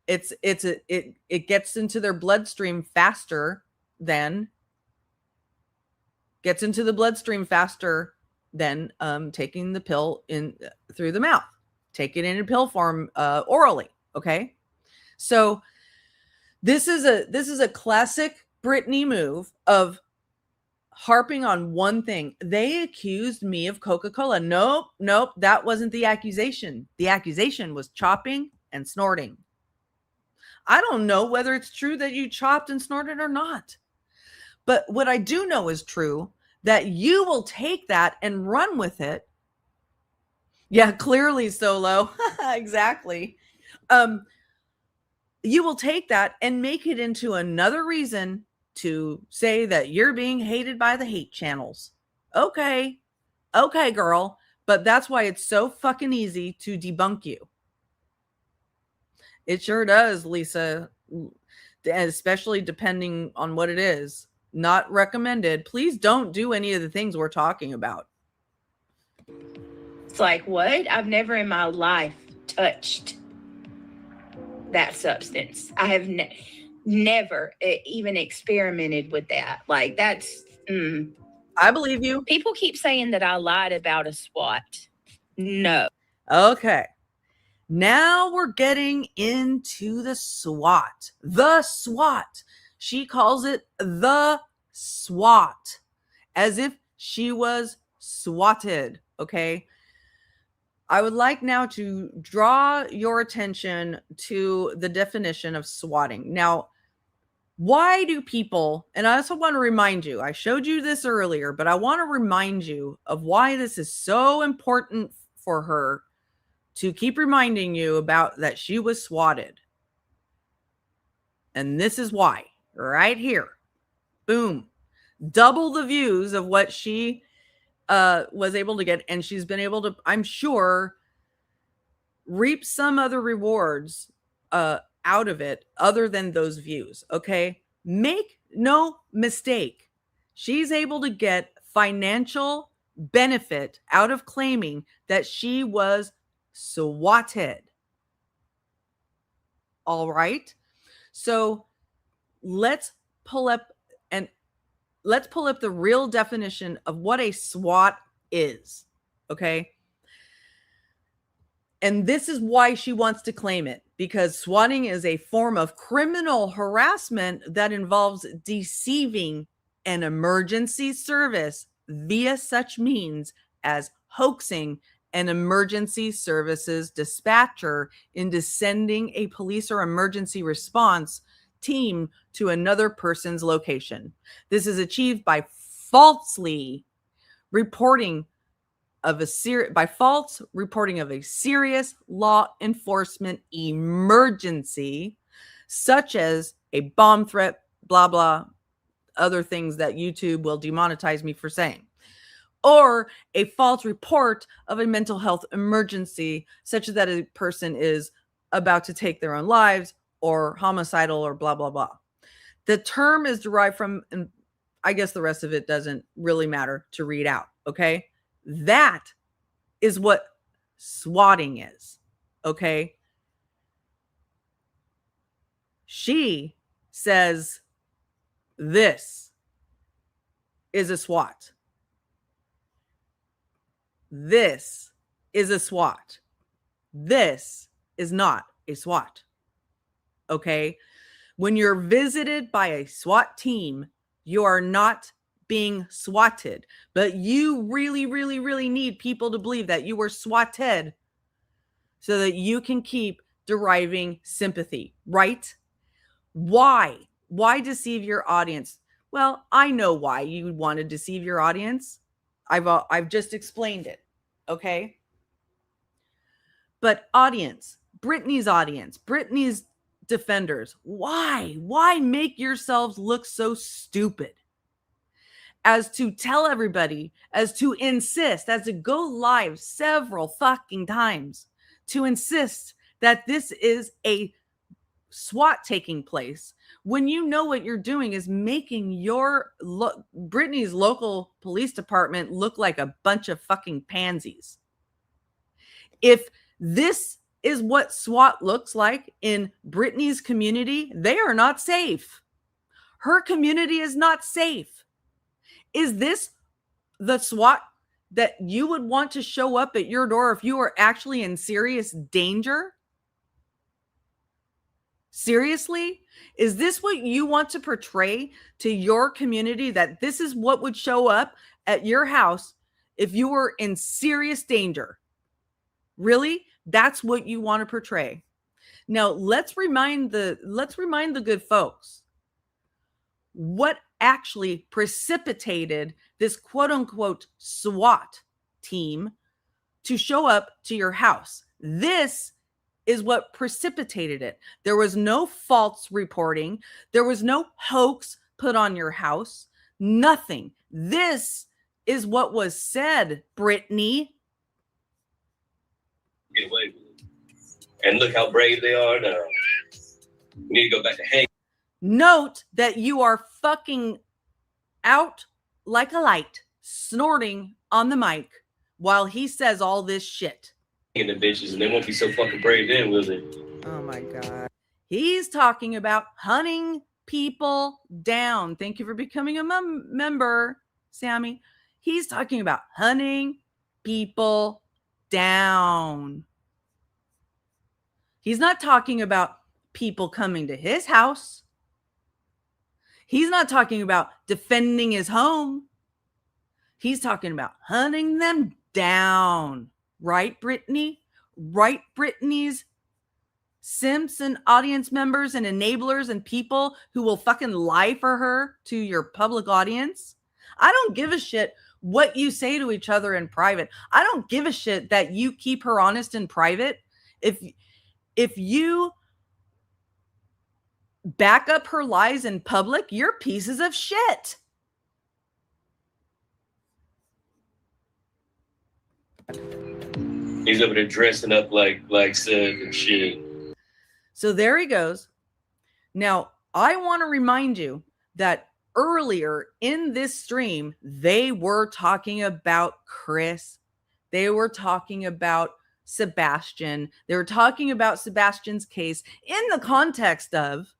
It gets into their bloodstream faster than taking the pill in through the mouth. Take it in a pill form orally. Okay, so this is a classic Brittney move of harping on one thing. They accused me of Coca-Cola. Nope, that wasn't the accusation. The accusation was chopping and snorting. I don't know whether it's true that you chopped and snorted or not. But what I do know is true, that you will take that and run with it. Yeah, clearly, Solo. Exactly. You will take that and make it into another reason to say that you're being hated by the hate channels. Okay, girl. But that's why it's so fucking easy to debunk you. It sure does, Lisa. Especially depending on what it is. Not recommended. Please don't do any of the things we're talking about. It's like, what? I've never in my life touched that substance. I have never even experimented with that. Like, that's... I believe you. People keep saying that I lied about a SWAT. No. Okay. Now we're getting into the SWAT. The SWAT. She calls it the SWAT, as if she was swatted. Okay. I would like now to draw your attention to the definition of swatting. Now, why do people, and I also want to remind you, I showed you this earlier, but I want to remind you of why this is so important for her to keep reminding you about that she was swatted. And this is why, right here. Boom. Double the views of what she was able to get. And she's been able to, I'm sure, reap some other rewards out of it other than those views. Okay. Make no mistake. She's able to get financial benefit out of claiming that she was swatted. All right. So let's pull up the real definition of what a SWAT is. Okay. And this is why she wants to claim it, because swatting is a form of criminal harassment that involves deceiving an emergency service via such means as hoaxing an emergency services dispatcher into sending a police or emergency response team to another person's location. This is achieved by falsely reporting of a serious law enforcement emergency, such as a bomb threat, blah blah, other things that YouTube will demonetize me for saying, or a false report of a mental health emergency, such that a person is about to take their own lives or homicidal or blah blah blah. The term is derived from, and I guess the rest of it doesn't really matter to read out. Okay. That is what swatting is. Okay. She says this is a SWAT. This is a SWAT. This is not a SWAT. Okay. When you're visited by a SWAT team, you are not being swatted, but you really, really, really need people to believe that you were swatted so that you can keep deriving sympathy, right? Why? Why deceive your audience? Well, I know why you would want to deceive your audience. I've just explained it. Okay. But audience, Brittney's defenders, why make yourselves look so stupid as to tell everybody, as to insist, as to go live several fucking times to insist that this is a SWAT taking place when you know what you're doing is making your Brittney's local police department look like a bunch of fucking pansies. If this is what SWAT looks like in Brittney's community, they are not safe. Her community is not safe. Is this the SWAT that you would want to show up at your door if you were actually in serious danger? Seriously? Is this what you want to portray to your community, that this is what would show up at your house if you were in serious danger? Really? That's what you want to portray? Now, let's remind the good folks what actually precipitated this quote unquote SWAT team to show up to your house. This is what precipitated it. There was no false reporting. There was no hoax put on your house. Nothing. This is what was said, Brittney. Get away with it. And look how brave they are now. We need to go back to hang. Note that you are fucking out like a light, snorting on the mic while he says all this shit. The bitches, and they won't be so fucking brave then, will they? Oh my God. He's talking about hunting people down. Thank you for becoming a member, Sammy. He's talking about hunting people down. He's not talking about people coming to his house. He's not talking about defending his home. He's talking about hunting them down. Right, Brittney? Right, Brittney's simps and audience members and enablers and people who will fucking lie for her to your public audience? I don't give a shit what you say to each other in private. I don't give a shit that you keep her honest in private. If you back up her lies in public, you're pieces of shit. He's over there dressing up like Seth and shit. So there he goes. Now, I want to remind you that earlier in this stream, they were talking about Chris. They were talking about Sebastian. They were talking about Sebastian's case in the context of,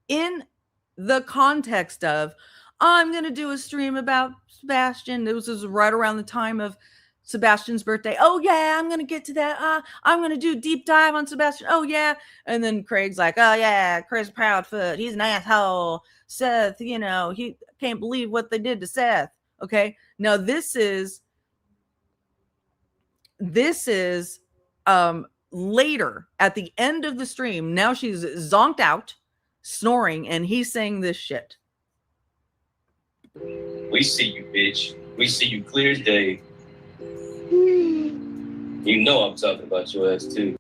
I'm going to do a stream about Sebastian. This was right around the time of Sebastian's birthday. Oh yeah, I'm going to get to that. I'm going to do a deep dive on Sebastian. Oh yeah. And then Craig's like, oh yeah, Chris Proudfoot, he's an asshole. Seth, he can't believe what they did to Seth. Okay. Now this is later at the end of the stream. Now she's zonked out, snoring, and he's saying this shit. We see you, bitch. We see you clear as day. You know I'm talking about your ass too.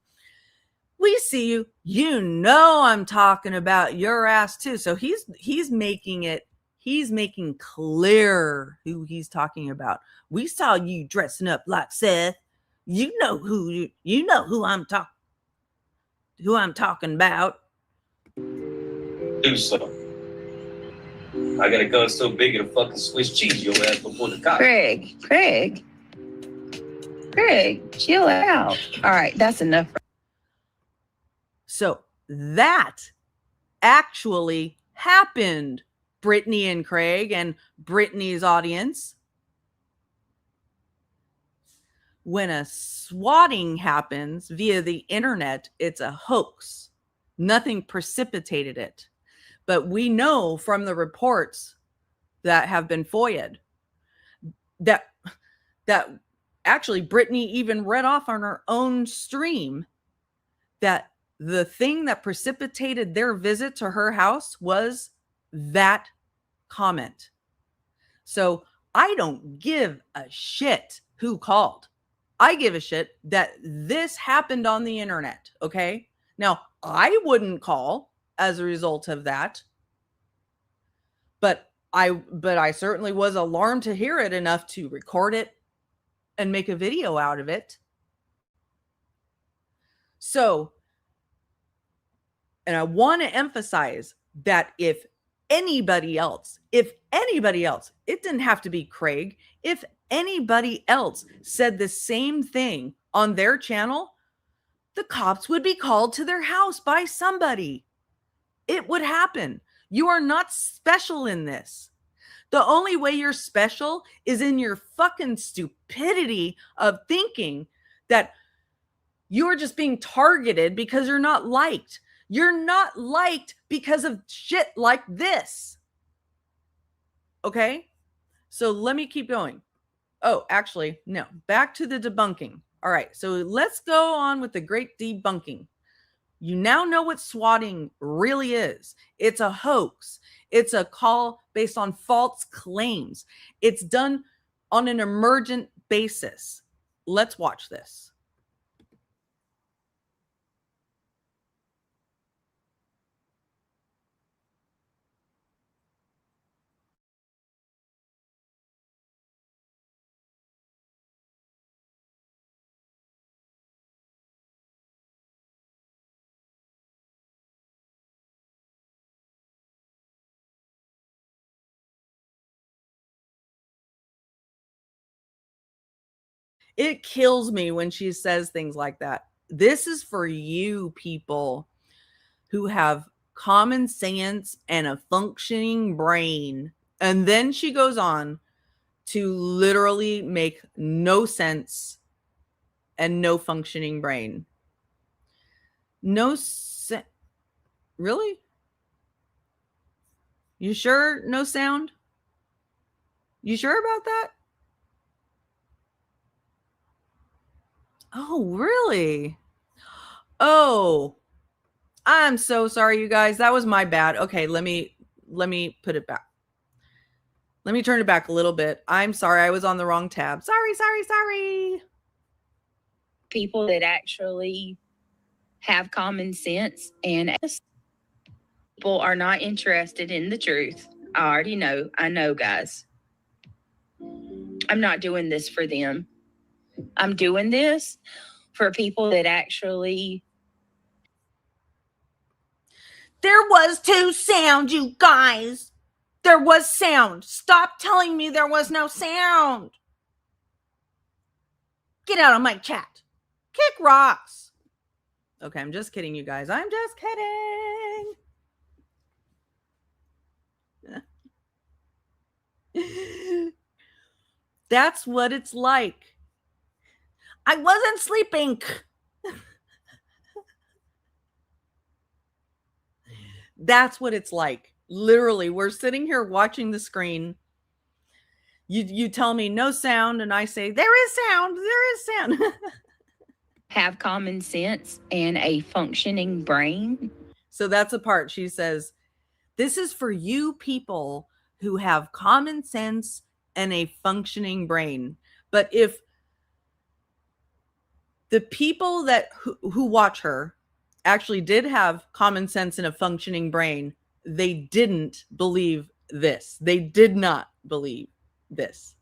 We see you. You know I'm talking about your ass too. So he's making clear who he's talking about. We saw you dressing up like Seth. You know who I'm talking about. Do something. I got a gun so big it'll fucking Swiss cheese your ass before the cops. Craig, chill out. All right, that's enough. So that actually happened, Brittney and Craig and Brittney's audience. When a swatting happens via the internet, it's a hoax. Nothing precipitated it. But we know from the reports that have been FOIA'd that actually Brittney even read off on her own stream that the thing that precipitated their visit to her house was that comment. So I don't give a shit who called. I give a shit that this happened on the internet, okay? Now, I wouldn't call as a result of that. But I certainly was alarmed to hear it enough to record it and make a video out of it. So, and I want to emphasize that if anybody else, it didn't have to be Craig, if anybody else said the same thing on their channel, the cops would be called to their house by somebody. It would happen. You are not special in this. The only way you're special is in your fucking stupidity of thinking that you're just being targeted because you're not liked. You're not liked because of shit like this. Okay? So let me keep going. Oh, actually, no. Back to the debunking. All right. So let's go on with the great debunking. You now know what swatting really is. It's a hoax. It's a call based on false claims. It's done on an emergent basis. Let's watch this. It kills me when she says things like that. This is for you people who have common sense and a functioning brain. And then she goes on to literally make no sense and no functioning brain. Really? You sure no sound? You sure about that? Oh, really? Oh, I'm so sorry, you guys. That was my bad. Okay, let me put it back. Let me turn it back a little bit. I'm sorry. I was on the wrong tab. Sorry. People that actually have common sense and people are not interested in the truth. I already know. I know, guys. I'm not doing this for them. I'm doing this for people that actually. There was two sound, you guys. There was sound. Stop telling me there was no sound. Get out of my chat. Kick rocks. Okay, I'm just kidding, you guys. I'm just kidding. That's what it's like. I wasn't sleeping. That's what it's like. Literally, we're sitting here watching the screen. You tell me no sound, and I say, there is sound. There is sound. Have common sense and a functioning brain. So that's a part. She says, this is for you people who have common sense and a functioning brain. But if the people that who watch her actually did have common sense and a functioning brain, they didn't believe this. They did not believe this.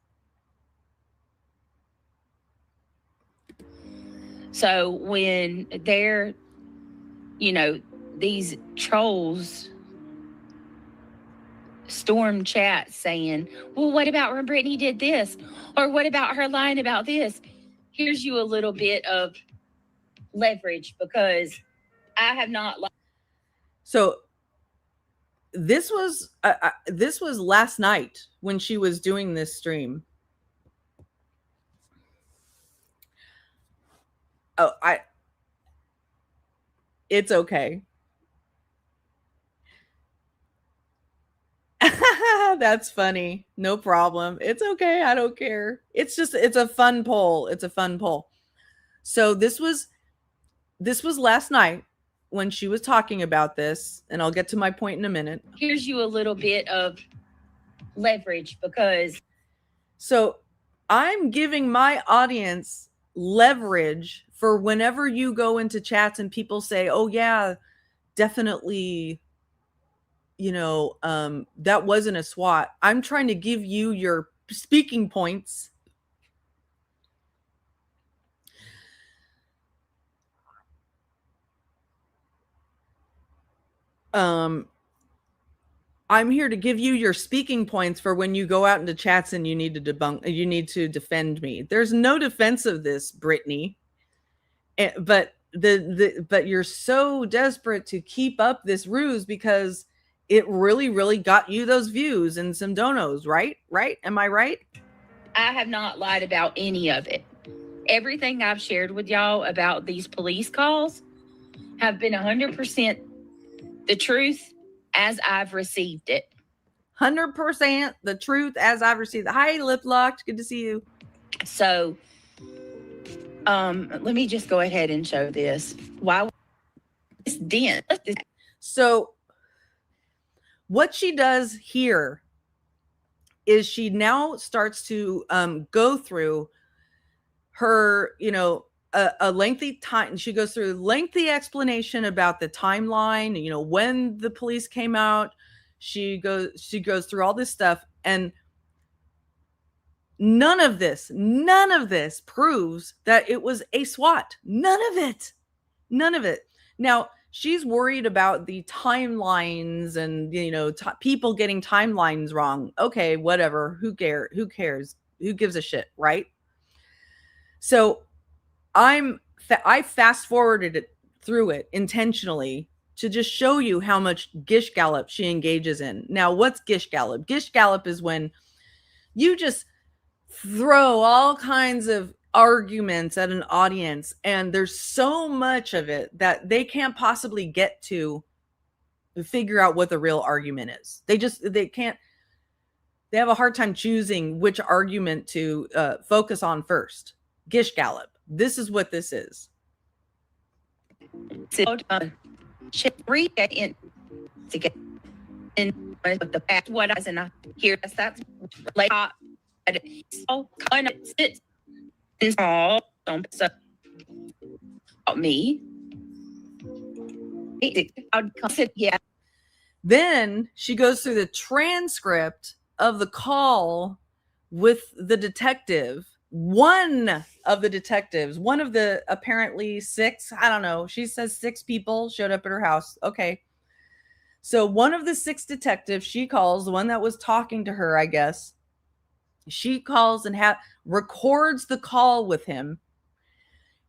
So when they're, these trolls storm chat saying, well, what about when Brittney did this? Or what about her lying about this? Here's you a little bit of leverage because I have not. So this was last night when she was doing this stream. Oh, it's okay. That's funny. No problem. It's okay. I don't care. It's a fun poll. It's a fun poll. So this was last night when she was talking about this, and I'll get to my point in a minute. Here's you a little bit of leverage because So I'm giving my audience leverage for whenever you go into chats and people say, oh yeah, definitely, that wasn't a SWAT. I'm trying to give you your speaking points. I'm here to give you your speaking points for when you go out into chats and you need to defend me. There's no defense of this, Brittney. But but you're so desperate to keep up this ruse because it really, really got you those views and some donos, right? Right? Am I right? I have not lied about any of it. Everything I've shared with y'all about these police calls have been 100% the truth as I've received it. 100% the truth as I've received it. Hi, Lip Locked. Good to see you. So, let me just go ahead and show this. Why this dent? So, what she does here is she now starts to go through her, a lengthy time. She goes through a lengthy explanation about the timeline, when the police came out. She goes through all this stuff, and none of this proves that it was a SWAT. None of it. Now, she's worried about the timelines and, people getting timelines wrong. Okay, whatever. Who cares? Who gives a shit, right? So I fast forwarded it through it intentionally to just show you how much gish gallop she engages in. Now, what's gish gallop? Gish gallop is when you just throw all kinds of arguments at an audience, and there's so much of it that they can't possibly get to figure out what the real argument is. They can't. They have a hard time choosing which argument to focus on first. Gish gallop. This is what this is. Read that in to get in the past. What I said, here that's like so kind of sits and all don't so me. Yeah. Then she goes through the transcript of the call with the detective. One of the apparently 6, I don't know. She says 6 people showed up at her house. Okay. So one of the 6 detectives she calls, the one that was talking to her, I guess, she calls and records the call with him.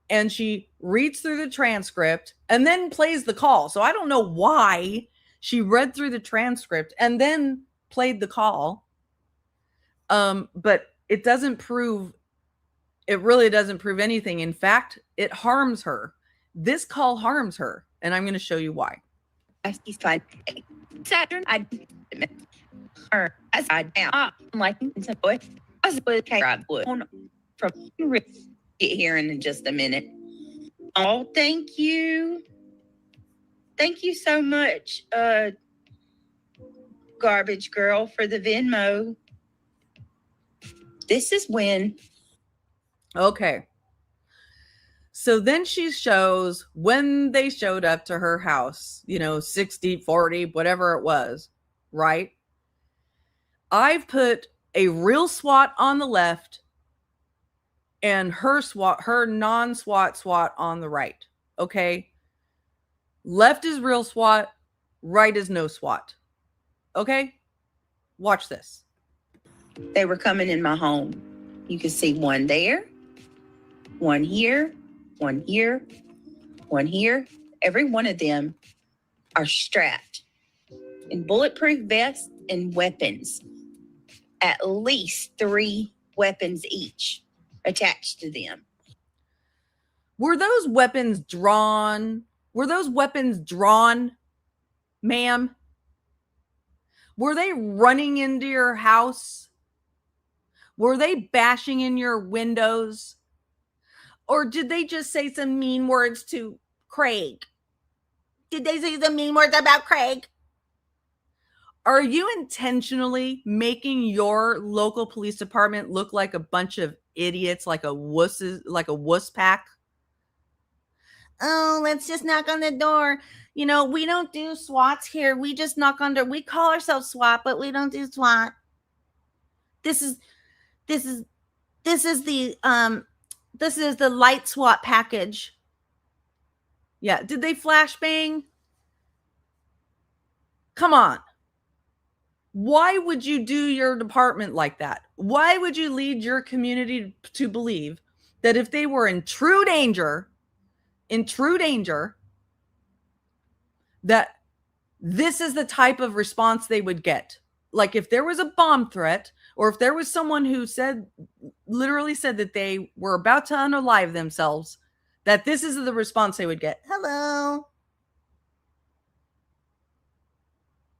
And she reads through the transcript and then plays the call. So I don't know why she read through the transcript and then played the call. But it really doesn't prove anything. In fact, it harms her. This call harms her. And I'm going to show you why. He's fine. Saturn, I her as I down. I'm like, boy, I was from get here in just a minute. Oh, thank you. Thank you so much, Garbage Girl, for the Venmo. This is when. Okay. So then she shows when they showed up to her house, 60, 40, whatever it was, right? I've put a real SWAT on the left and her non-SWAT SWAT on the right. Okay. Left is real SWAT, right is no SWAT. Okay. Watch this. They were coming in my home. You can see one there, one here, one here, one here. Every one of them are strapped in bulletproof vests and weapons. At least 3 weapons each attached to them. Were those weapons drawn? Ma'am? Were they running into your house? Were they bashing in your windows? Or did they just say some mean words to Craig? Did they say some mean words about Craig? Are you intentionally making your local police department look like a bunch of idiots, like a wuss pack? Oh, let's just knock on the door. You know, we don't do SWATs here. We just knock on door. We call ourselves SWAT, but we don't do SWAT. This is the light SWAT package. Yeah, did they flashbang? Come on. Why would you do your department like that? Why would you lead your community to believe that if they were in true danger, that this is the type of response they would get? Like if there was a bomb threat, or if there was someone who literally said that they were about to unalive themselves, that this is the response they would get. Hello.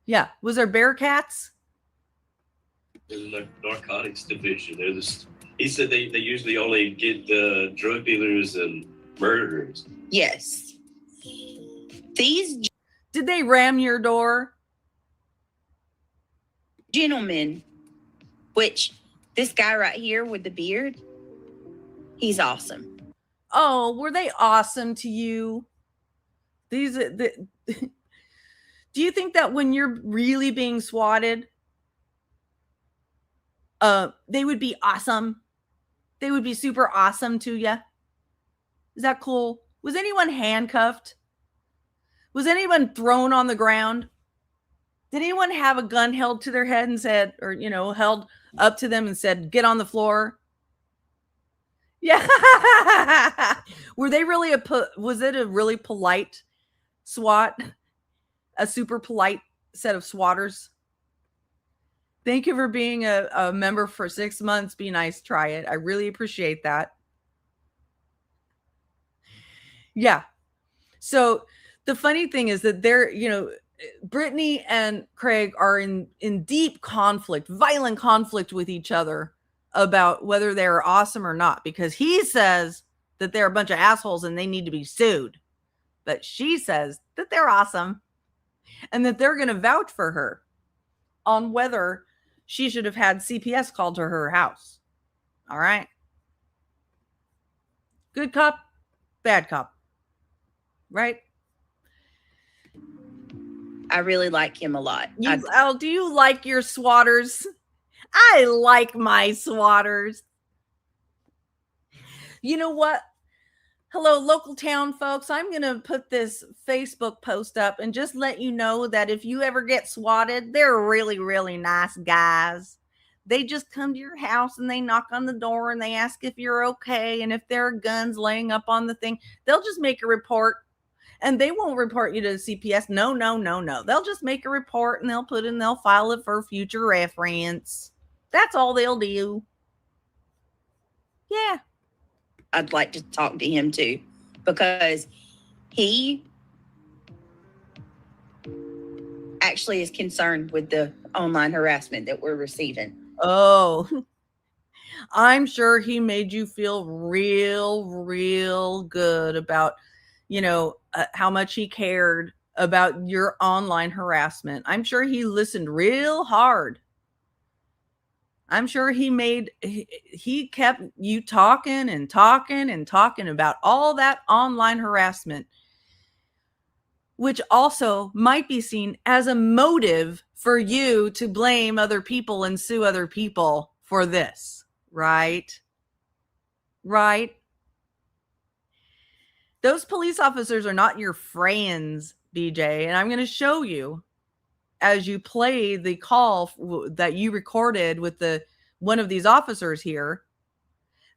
Yeah. Was there Bearcats? The narcotics division. He said they usually only get drug dealers and murderers. Yes. These Did they ram your door? gentlemen, which this guy right here with the beard, he's awesome. Oh, were they awesome to you? Do you think that when you're really being swatted, they would be awesome? They would be super awesome to you? Is that cool? Was anyone handcuffed? Was anyone thrown on the ground? Did anyone have a gun held to their head and said, or, held up to them and said, get on the floor? Yeah. Were they really was it a really polite SWAT? A super polite set of SWATers? Thank you for being a member for 6 months. Be nice. Try it. I really appreciate that. Yeah. So the funny thing is that Brittney and Craig are in deep conflict, violent conflict with each other about whether they're awesome or not, because he says that they're a bunch of assholes and they need to be sued. But she says that they're awesome and that they're going to vouch for her on whether she should have had CPS called to her house. All right. Good cop, bad cop. Right? I really like him a lot. Do you like your SWATers? I like my SWATers. You know what? Hello, local town folks. I'm going to put this Facebook post up and just let you know that if you ever get swatted, they're really, really nice guys. They just come to your house and they knock on the door and they ask if you're okay. And if there are guns laying up on the thing, they'll just make a report. And they won't report you to the CPS. No. They'll just make a report and they'll file it for future reference. That's all they'll do. Yeah. I'd like to talk to him too, because he actually is concerned with the online harassment that we're receiving. Oh, I'm sure he made you feel real good about, how much he cared about your online harassment. I'm sure he listened real hard. I'm sure he kept you talking about all that online harassment, which also might be seen as a motive for you to blame other people and sue other people for this, right? Right? Those police officers are not your friends, BJ, and I'm going to show you as you play the call that you recorded with one of these officers here,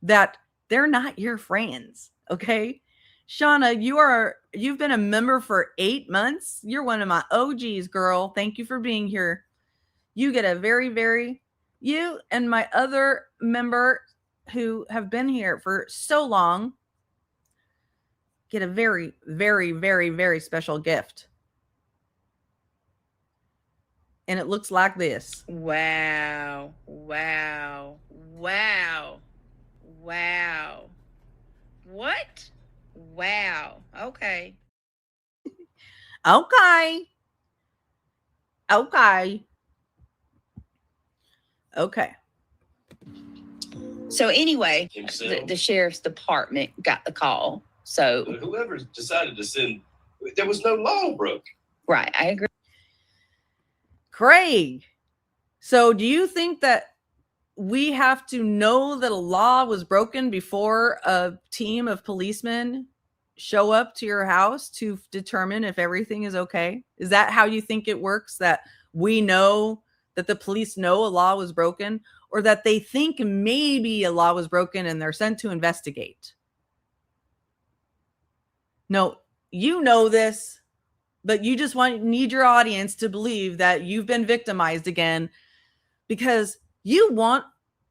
that they're not your friends. Okay. Shauna, you've been a member for 8 months. You're one of my OGs, girl. Thank you for being here. You get you and my other member who have been here for so long get a very, very, very, very special gift. And it looks like this. Wow. What? Wow. Okay. Okay. Okay. So anyway, Himself. the sheriff's department got the call. So Whoever decided to send, there was no law broke. right, I agree. Craig. So do you think that we have to know that a law was broken before a team of policemen show up to your house to determine if everything is okay? Is that how you think it works? That we know that the police know a law was broken, or that they think maybe a law was broken and they're sent to investigate? No, you know this, but you just need your audience to believe that you've been victimized again, because you want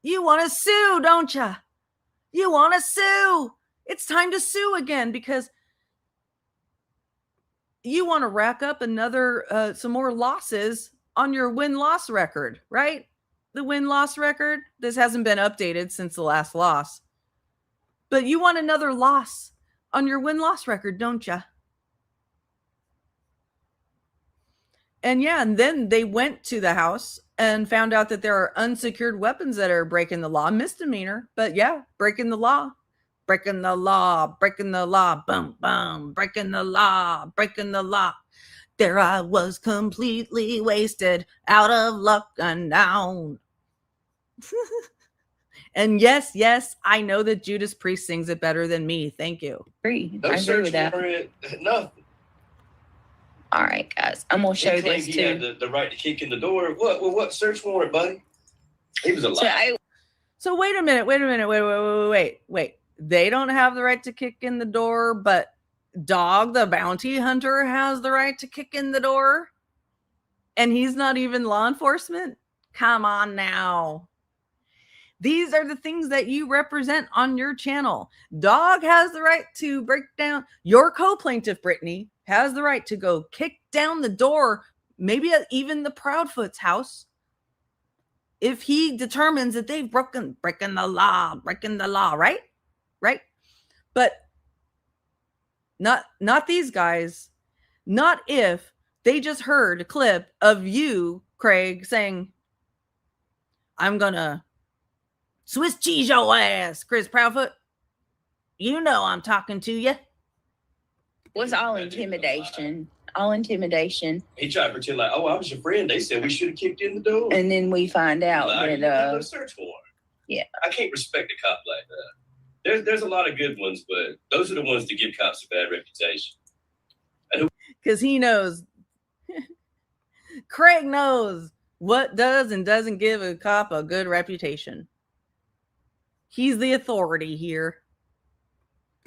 to sue, don't you? You want to sue. It's time to sue again, because you want to rack up another some more losses on your win-loss record, right? The win-loss record. This hasn't been updated since the last loss, but you want another loss on your win-loss record, don't you? And yeah, and then they went to the house and found out that there are unsecured weapons that are breaking the law. Misdemeanor, but yeah, breaking the law. Breaking the law, breaking the law, boom, boom, breaking the law, breaking the law. There I was, completely wasted, out of luck and down. And yes, I know that Judas Priest sings it better than me. Thank you. I No agree search with that. warrant, nothing. All right, guys, I'm gonna show He claimed this he had too. the right to kick in the door. What search warrant, buddy? He was alive. So wait a minute, wait. They don't have the right to kick in the door, but Dog the bounty hunter has the right to kick in the door, and he's not even law enforcement? Come on now. These are the things that you represent on your channel. Dog has the right to break down. Your co-plaintiff, Brittney, has the right to go kick down the door, maybe at even the Proudfoot's house, if he determines that they've breaking the law, right? Right? But not these guys. Not if they just heard a clip of you, Craig, saying, I'm gonna Swiss cheese your ass, Chris Proudfoot. You know I'm talking to you. Was all intimidation. All intimidation. He tried to pretend like, oh, I was your friend. They said we should have kicked in the door. And then we find out Like, you that have no search warrant. Yeah. I can't respect a cop like that. There's a lot of good ones, but those are the ones that give cops a bad reputation. Because he knows. Craig knows what does and doesn't give a cop a good reputation. He's the authority here.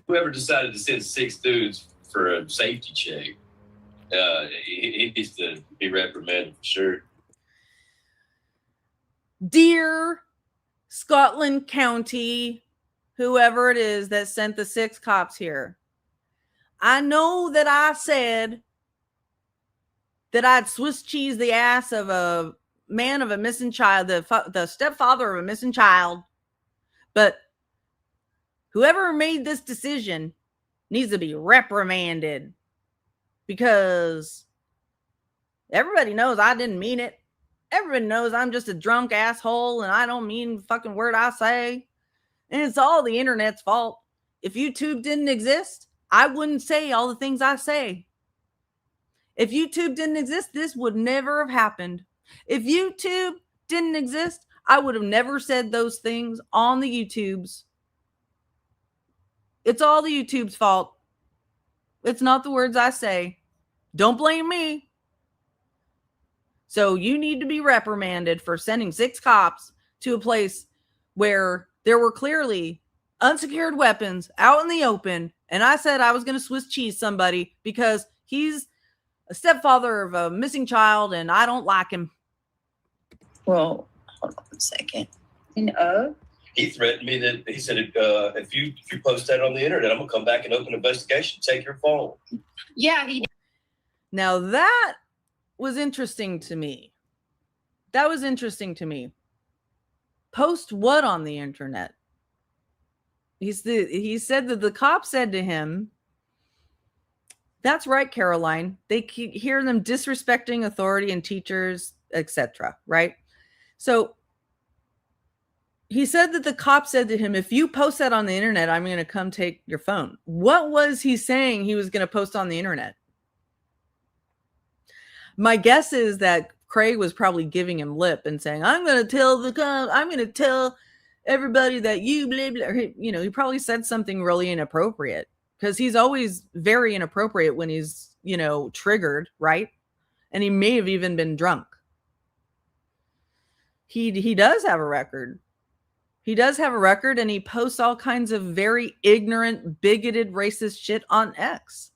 Whoever decided to send 6 dudes for a safety check, he needs to be reprimanded for sure. Dear Scotland County, whoever it is that sent the 6 cops here, I know that I said that I'd Swiss cheese the ass of a man of a missing child, the stepfather of a missing child. But whoever made this decision needs to be reprimanded, because everybody knows I didn't mean it. Everybody knows I'm just a drunk asshole and I don't mean the fucking word I say. And it's all the internet's fault. If YouTube didn't exist, I wouldn't say all the things I say. If YouTube didn't exist, this would never have happened. If YouTube didn't exist, I would have never said those things on the YouTubes. It's all the YouTube's fault. It's not the words I say. Don't blame me. So you need to be reprimanded for sending 6 cops to a place where there were clearly unsecured weapons out in the open. And I said I was going to Swiss cheese somebody because he's a stepfather of a missing child and I don't like him. well, hold on a second. He threatened me that he said, if you post that on the internet, I'm gonna come back and open an investigation, take your phone. Yeah, he Now that was interesting to me. That was interesting to me. Post what on the internet? He said that the cop said to him, that's right, Caroline. They hear them disrespecting authority and teachers, etc. Right? So He said that the cop said to him, if you post that on the internet, I'm going to come take your phone. What was he saying he was going to post on the internet? My guess is that Craig was probably giving him lip and saying, I'm going to tell everybody that you blah, blah. You know, he probably said something really inappropriate because he's always very inappropriate when he's, you know, triggered, right? And he may have even been drunk. He does have a record. He does have a record, and he posts all kinds of very ignorant, bigoted, racist shit on X.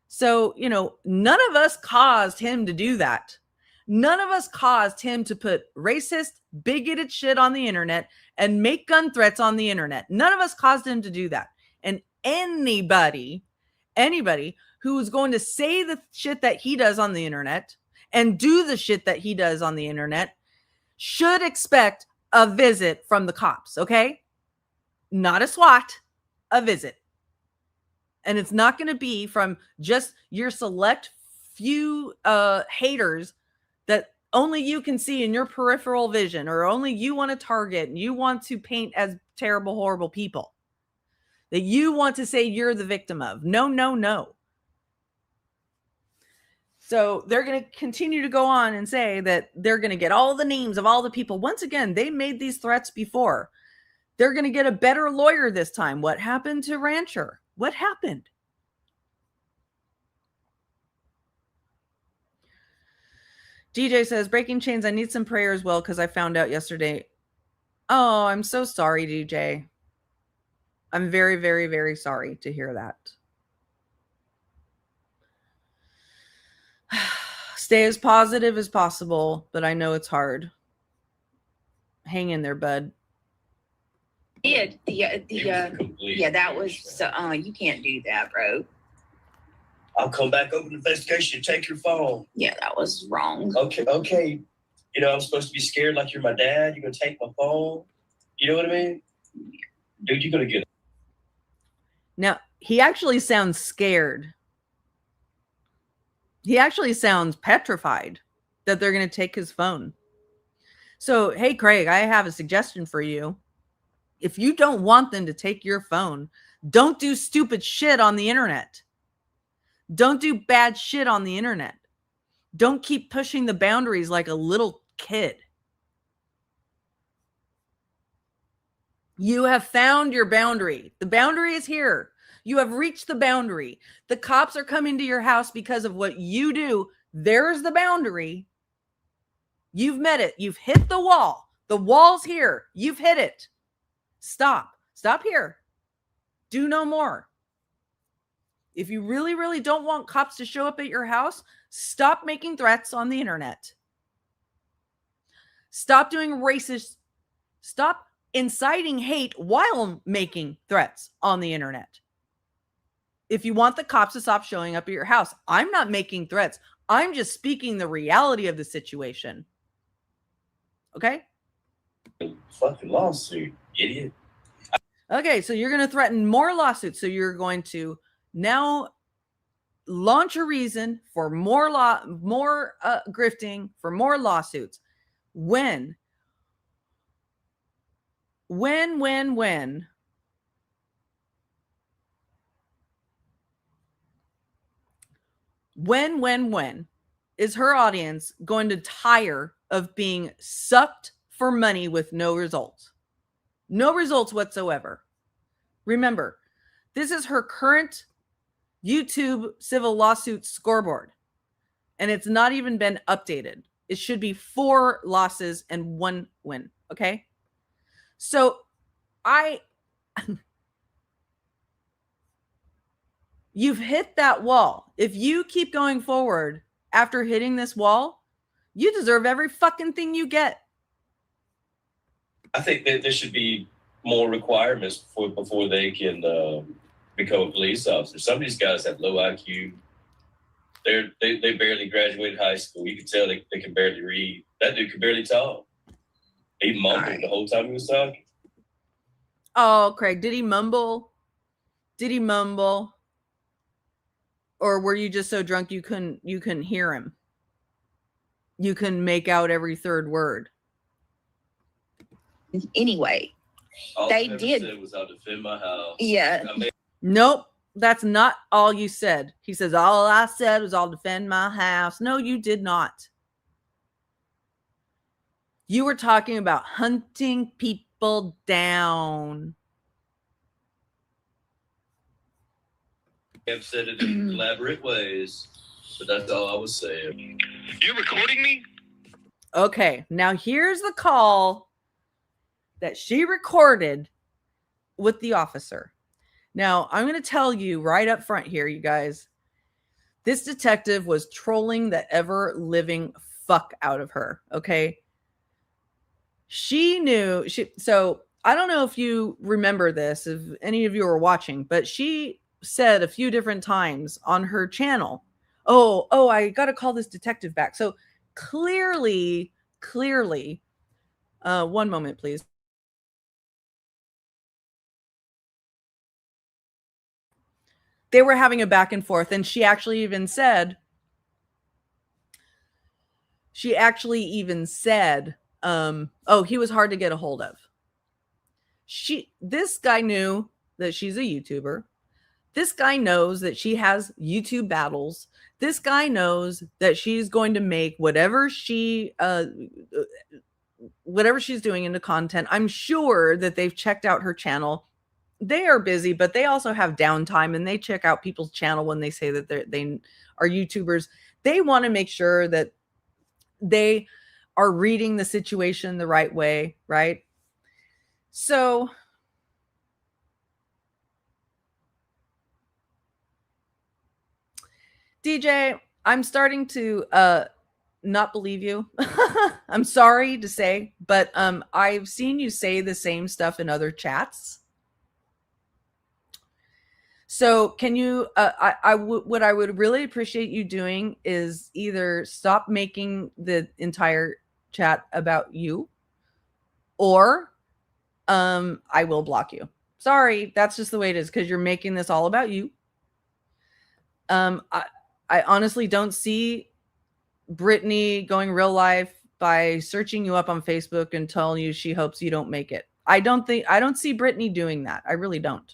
So, you know, none of us caused him to do that. None of us caused him to put racist, bigoted shit on the internet and make gun threats on the internet. None of us caused him to do that. And anybody who is going to say the shit that he does on the internet and do the shit that he does on the internet should expect a visit from the cops, okay? Not a SWAT, a visit. And it's not going to be from just your select few haters that only you can see in your peripheral vision, or only you want to target and you want to paint as terrible, horrible people that you want to say you're the victim of. No, no, no. So they're going to continue to go on and say that they're going to get all the names of all the people. Once again, they made these threats before. They're going to get a better lawyer this time. What happened to Rancher? What happened? DJ says, breaking chains, I need some prayer as well because I found out yesterday. Oh, I'm so sorry, DJ. I'm very, very, very sorry to hear that. Stay as positive as possible, but I know it's hard. Hang in there, bud. Yeah, that was so. You can't do that, bro. I'll come back open the investigation and take your phone. Yeah, that was wrong. Okay. You know, I'm supposed to be scared like you're my dad. You're going to take my phone. You know what I mean? Dude, you're going to get it. Now, he actually sounds scared. He actually sounds petrified that they're going to take his phone. So, hey, Craig, I have a suggestion for you. If you don't want them to take your phone, don't do stupid shit on the internet. Don't do bad shit on the internet. Don't keep pushing the boundaries like a little kid. You have found your boundary. The boundary is here. You have reached the boundary. The cops are coming to your house because of what you do. There's the boundary. You've met it. You've hit the wall. The wall's here. You've hit it. Stop. Stop here. Do no more. If you really, really don't want cops to show up at your house, stop making threats on the internet. Stop doing racist. Stop inciting hate while making threats on the internet. If you want the cops to stop showing up at your house, I'm not making threats. I'm just speaking the reality of the situation. Okay? Fucking lawsuit, idiot. Okay, so you're going to threaten more lawsuits. So you're going to now launch a reason for more grifting, for more lawsuits. When is her audience going to tire of being sucked for money with no results? No results whatsoever. Remember, this is her current YouTube civil lawsuit scoreboard, and it's not even been updated. It should be 4 losses and 1 win. Okay. So you've hit that wall. If you keep going forward after hitting this wall, you deserve every fucking thing you get. I think that there should be more requirements before they can become a police officer. Some of these guys have low IQ. They barely graduated high school. You can tell they can barely read. That dude could barely talk. He mumbled the whole time he was talking. Oh, Craig, did he mumble? Did he mumble? Or were you just so drunk you couldn't hear him? You couldn't make out every third word. anyway. All They I ever did. said was I'll defend my house. Yeah. I mean, Nope, that's not all you said. He says, all I said was I'll defend my house. No, you did not. You were talking about hunting people down. I've said it in elaborate ways, but that's all I was saying. You're recording me? Okay, now here's the call that she recorded with the officer. Now, I'm going to tell you right up front here, you guys. This detective was trolling the ever-living fuck out of her, okay? She knew, so I don't know if you remember this, if any of you are watching, but she said a few different times on her channel, oh, I got to call this detective back. So clearly, one moment, please. They were having a back and forth, and she actually even said, oh, he was hard to get a hold of. This guy knew that she's a YouTuber. This guy knows that she has YouTube battles. This guy knows that she's going to make whatever she's doing into content. I'm sure that they've checked out her channel. They are busy, but they also have downtime, and they check out people's channel when they say that they are YouTubers. They want to make sure that they are reading the situation the right way, right? So DJ, I'm starting to not believe you. I'm sorry to say, but I've seen you say the same stuff in other chats. So can you, what I would really appreciate you doing is either stop making the entire chat about you, or I will block you. Sorry, that's just the way it is, because you're making this all about you. I honestly don't see Brittney going real life by searching you up on Facebook and telling you she hopes you don't make it. I don't see Brittney doing that. I really don't.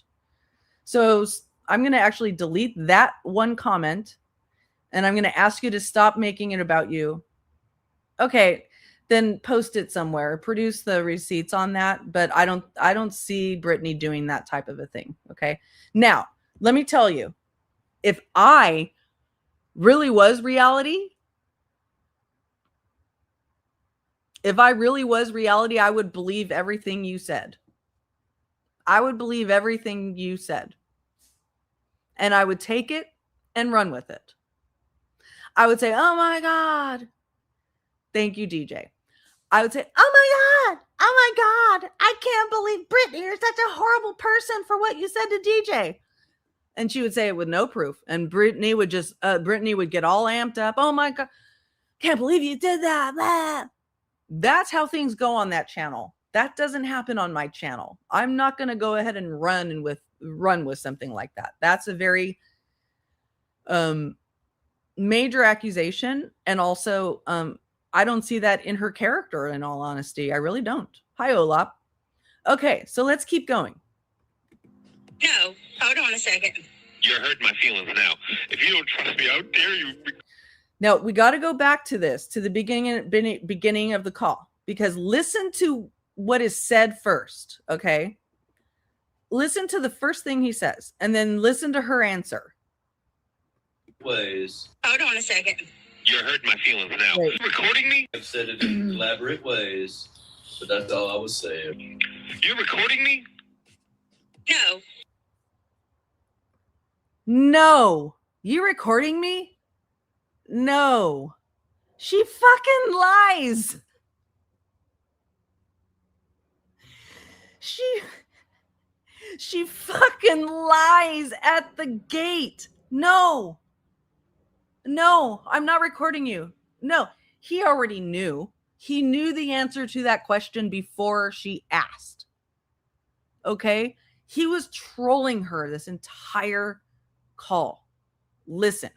So I'm going to actually delete that one comment, and I'm going to ask you to stop making it about you. Okay, then post it somewhere, produce the receipts on that. But I don't see Brittney doing that type of a thing. Okay. Now, let me tell you, if I really was reality, I would believe everything you said. I would believe everything you said. And I would take it and run with it. I would say, oh my God. Thank you, DJ. I would say, oh my God, I can't believe Brittney, you're such a horrible person for what you said to DJ. And she would say it with no proof. And Brittney would get all amped up. Oh my God, can't believe you did that. Blah. That's how things go on that channel. That doesn't happen on my channel. I'm not going to go ahead and run with something like that. That's a very major accusation. And also, I don't see that in her character, in all honesty. I really don't. Hi, Olap. Okay, so let's keep going. No, hold on a second. You're hurting my feelings now. If you don't trust me, how dare you? Now, we got to go back to this, to the beginning of the call, because listen to what is said first, okay? Listen to the first thing he says, and then listen to her answer. Ways. Hold on a second. You're hurting my feelings now. Wait. Recording me? I've said it in elaborate ways, but that's all I was saying. You're recording me? No. No. You recording me? No. She fucking lies. She fucking lies at the gate. No, I'm not recording you. No, he already knew. He knew the answer to that question before she asked. Okay? He was trolling her this entire call. Listen.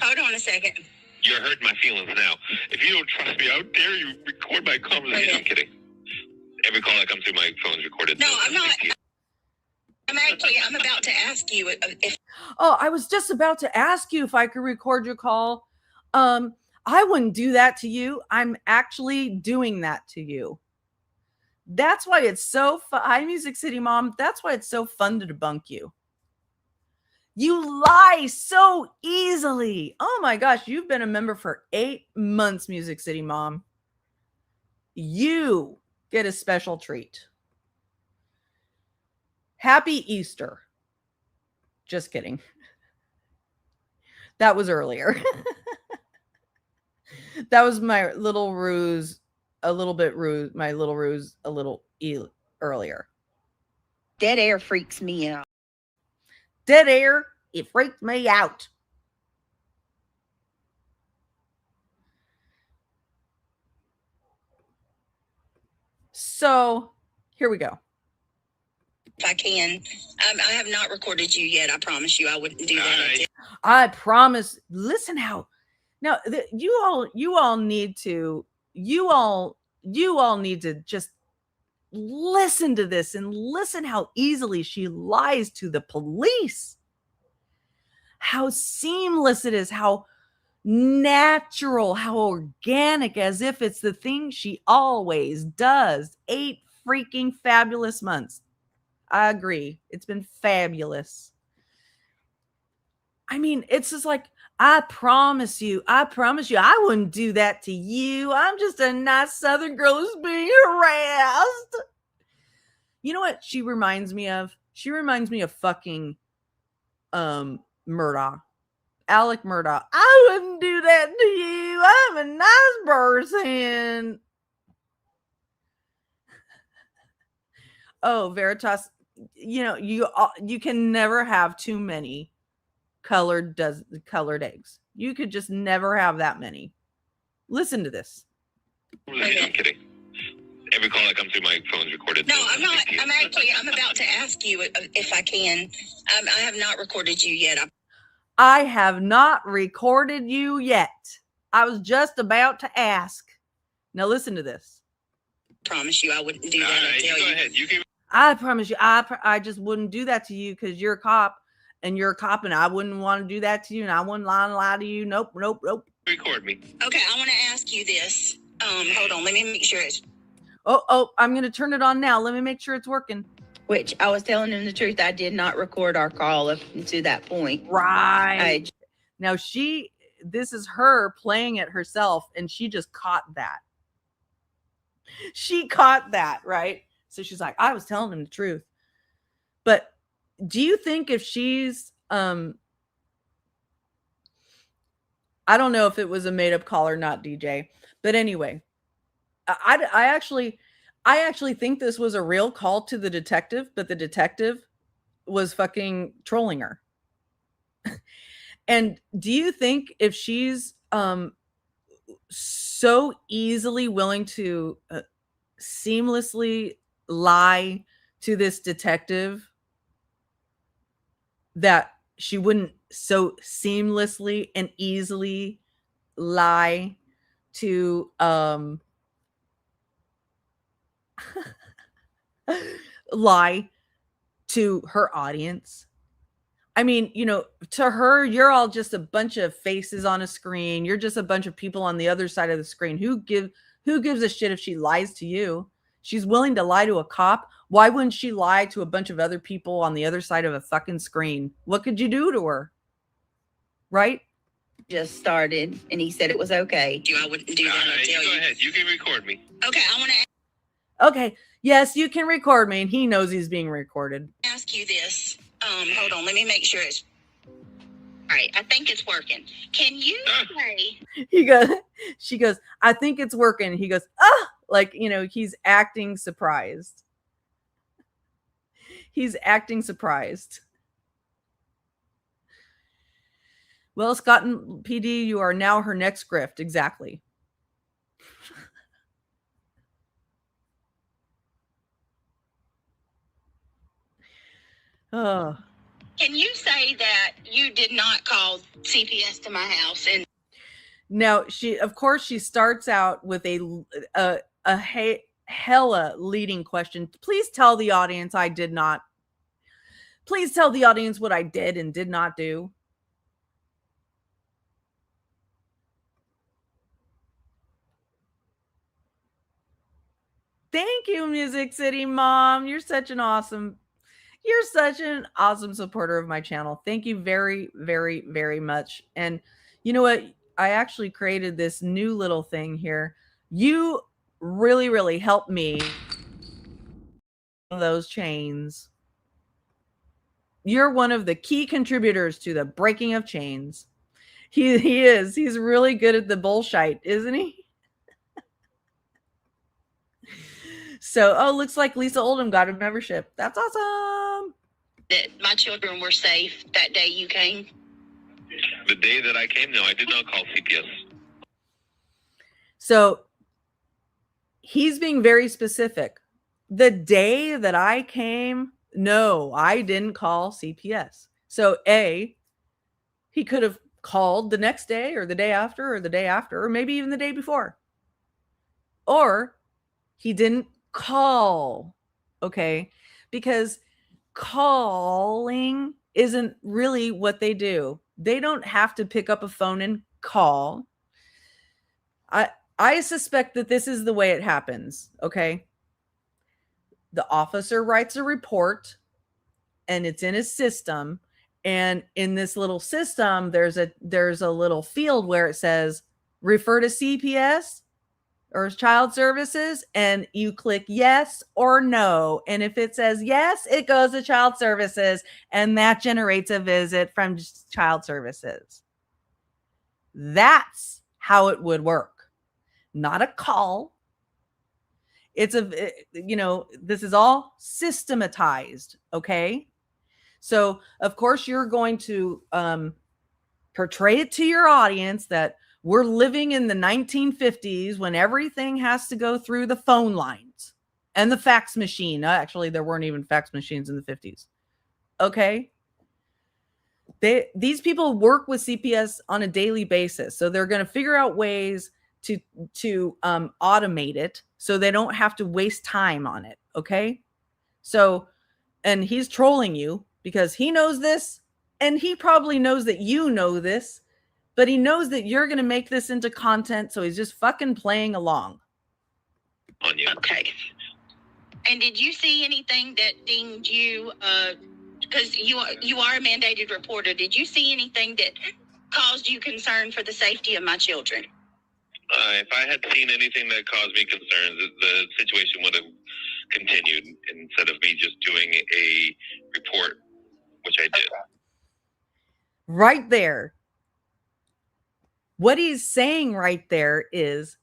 Hold on a second. You're hurting my feelings now. If you don't trust me, how dare you record my conversation? I'm kidding. Every call that comes through my phone's recorded. No, I'm not. I'm about to ask you if. Oh, I was just about to ask you if I could record your call. I wouldn't do that to you. I'm actually doing that to you. That's why it's so fun. Hi, Music City Mom. That's why it's so fun to debunk you. You lie so easily. Oh my gosh, you've been a member for 8 months, Music City Mom. You get a special treat. Happy Easter. Just kidding. That was earlier. That was my little ruse, a little bit ruse, my little ruse a little earlier. Dead air freaks me out. Dead air, it freaked me out. So, here we go. If I can. I have not recorded you yet. I promise you I wouldn't do that. I promise. Listen how. Now, you all need to just listen to this and listen how easily she lies to the police. How seamless it is, how natural, how organic, as if it's the thing she always does. 8 freaking fabulous months. I agree. It's been fabulous. I mean, it's just like, I promise you, I wouldn't do that to you. I'm just a nice Southern girl who's being harassed. You know what she reminds me of? She reminds me of fucking Murdaugh. Alec Murdaugh. I wouldn't do that to you. I'm a nice person. Oh, Veritas, you know, you can never have too many colored eggs. You could just never have that many. Listen to this. I'm kidding. Every call that comes through my phone's recorded. No, I'm not. I'm about to ask you if I can. I have not recorded you yet. I have not recorded you yet. I was just about to ask. Now listen to this. I promise you I wouldn't do that. Go ahead. You can. I promise you, I just wouldn't do that to you because you're a cop. And you're a cop, and I wouldn't want to do that to you, and I wouldn't lie to you. Nope. Record me. Okay, I want to ask you this. Hold on, let me make sure it's. Oh, I'm going to turn it on now. Let me make sure it's working. Which I was telling him the truth. I did not record our call up to that point. Right. Now this is her playing it herself, and she just caught that. She caught that, right? So she's like, I was telling him the truth. But do you think if she's, I don't know if it was a made up call or not, DJ, but anyway, I actually think this was a real call to the detective, but the detective was fucking trolling her. And do you think if she's, so easily willing to seamlessly lie to this detective, that she wouldn't so seamlessly and easily lie to lie to her audience? I mean, you know, to her, you're all just a bunch of faces on a screen. You're just a bunch of people on the other side of the screen. Who gives a shit if she lies to you? She's willing to lie to a cop. Why wouldn't she lie to a bunch of other people on the other side of a fucking screen? What could you do to her? Right? Just started, and he said it was okay. I wouldn't do that. Go ahead. You can record me. Okay, I want to Okay. Yes, you can record me, and he knows he's being recorded. ask you this. Hold on, let me make sure it's. All right, I think it's working. Can you say? She goes, I think it's working. He goes, like, you know, he's acting surprised. He's acting surprised. Well, Scott and PD, you are now her next grift. Exactly. Oh. Can you say that you did not call CPS to my house? And Now, she starts out with a hella leading question. Please tell the audience I did not. Please tell the audience what I did and did not do. Thank you, Music City Mom. You're such an awesome supporter of my channel. Thank you very, very, very much. And you know what? I actually created this new little thing here. You really, really helped me with those chains. You're one of the key contributors to the breaking of chains. He is. He's really good at the bullshit, isn't he? So, looks like Lisa Oldham got a membership. That's awesome. That my children were safe that day you came. The day that I came, no, I did not call CPS. So he's being very specific. The day that I came, no, I didn't call CPS. So he could have called the next day or the day after or the day after, or maybe even the day before. Or he didn't call. Okay. Because calling isn't really what they do. They don't have to pick up a phone and call. I suspect that this is the way it happens. Okay. The officer writes a report and it's in his system. And in this little system, there's a little field where it says refer to CPS or child services, and you click yes or no. And if it says yes, it goes to child services, and that generates a visit from child services. That's how it would work. Not a call. It's this is all systematized. Okay. So of course you're going to portray it to your audience that we're living in the 1950s when everything has to go through the phone lines and the fax machine. Actually, there weren't even fax machines in the 50s. Okay. These people work with CPS on a daily basis. So they're going to figure out ways to automate it so they don't have to waste time on it. Okay. So, and he's trolling you because he knows this, and he probably knows that you know this, but he knows that you're going to make this into content. So he's just fucking playing along. On you. Okay. And did you see anything that deemed you, because you are a mandated reporter, did you see anything that caused you concern for the safety of my children? If I had seen anything that caused me concerns, the situation would have continued instead of me just doing a report, which I did. Right there. What he's saying right there is,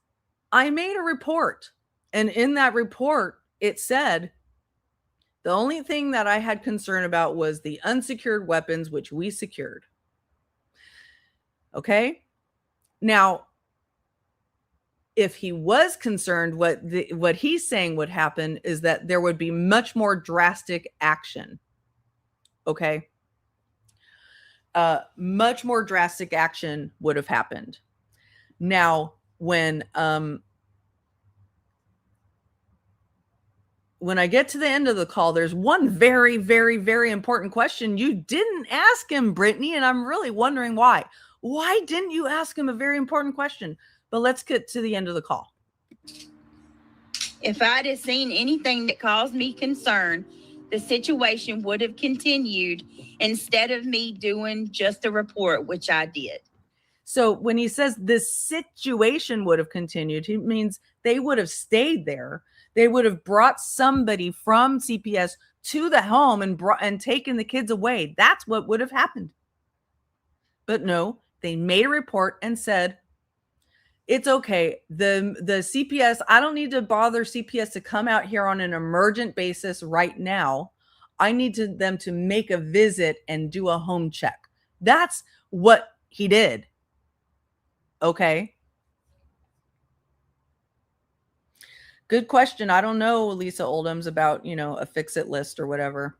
I made a report. And in that report, it said, the only thing that I had concern about was the unsecured weapons, which we secured. Okay. Now, if he was concerned, what he's saying would happen is that there would be much more drastic action. Okay. Much more drastic action would have happened. Now, when I get to the end of the call, there's one very, very, very important question you didn't ask him, Brittney, and I'm really wondering why. Why didn't you ask him a very important question? But let's get to the end of the call. If I'd have seen anything that caused me concern, the situation would have continued instead of me doing just a report, which I did. So when he says this situation would have continued, he means they would have stayed there. They would have brought somebody from CPS to the home and taken the kids away. That's what would have happened. But no, they made a report and said, it's okay. The CPS, I don't need to bother CPS to come out here on an emergent basis right now. I need them to make a visit and do a home check. That's what he did. Okay. Good question. I don't know, Lisa Oldham's, about, a fix-it list or whatever.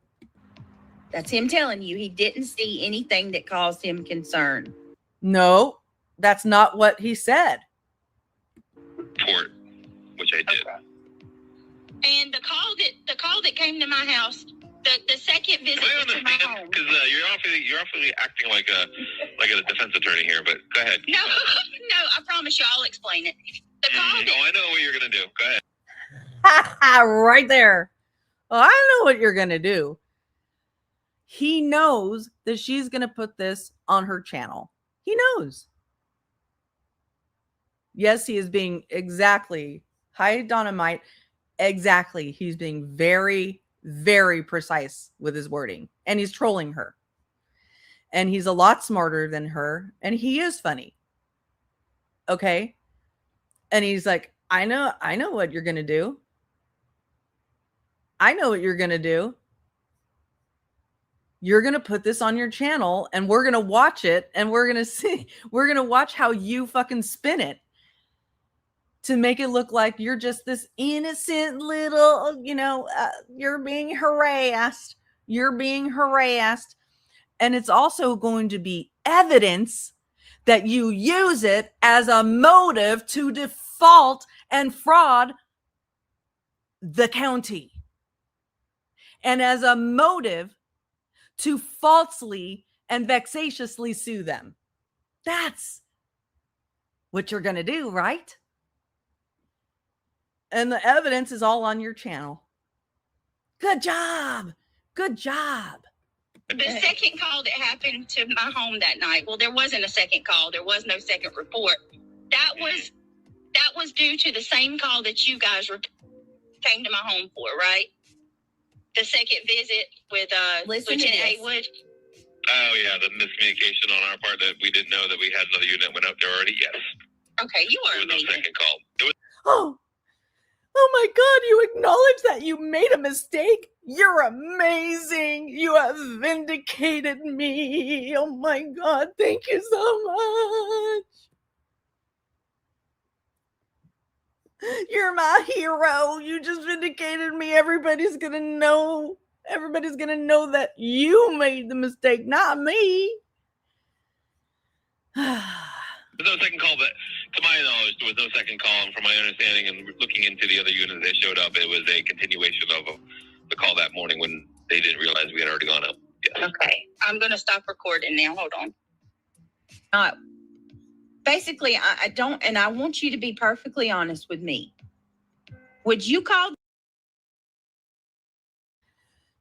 That's him telling you he didn't see anything that caused him concern. No, that's not what he said. Report, which I did. Okay. And the call that came to my house, the second visit I was to my understand home. because you're awfully acting like a defense attorney here. But go ahead. No, no, I promise you, I'll explain it. The call that, I know what you're gonna do. Go ahead. Right there. Well, I know what you're going to do. He knows that she's going to put this on her channel. He knows. Yes, he is being exactly. Hi, Dynamite. Exactly. He's being very, very precise with his wording. And he's trolling her. And he's a lot smarter than her. And he is funny. Okay? And he's like, I know what you're going to do. I know what you're going to do. You're going to put this on your channel and we're going to watch it and we're going to watch how you fucking spin it to make it look like you're just this innocent little, you're being harassed. You're being harassed. And it's also going to be evidence that you use it as a motive to default and fraud the county. And as a motive to falsely and vexatiously sue them. That's what you're going to do, right? And the evidence is all on your channel. Good job. Good job. the second call that happened to my home that night, well, there wasn't a second call. There was no second report. That was due to the same call that you guys came to my home for, right? The second visit with Lieutenant Haywood. Oh yeah, the miscommunication on our part that we didn't know that we had another unit went out there already. Yes. Okay, you are There was no amazing. second call. Oh my God, you acknowledge that you made a mistake? You're amazing. You have vindicated me. Oh my God, thank you so much. You're my hero. You just vindicated me. Everybody's going to know. Everybody's going to know that you made the mistake, not me. There's no second call, but to my knowledge, there was no second call. And from my understanding and looking into the other units that showed up, it was a continuation of the call that morning when they didn't realize we had already gone up. Yes. Okay, I'm going to stop recording now. Hold on. Basically, I don't, and I want you to be perfectly honest with me. Would you call?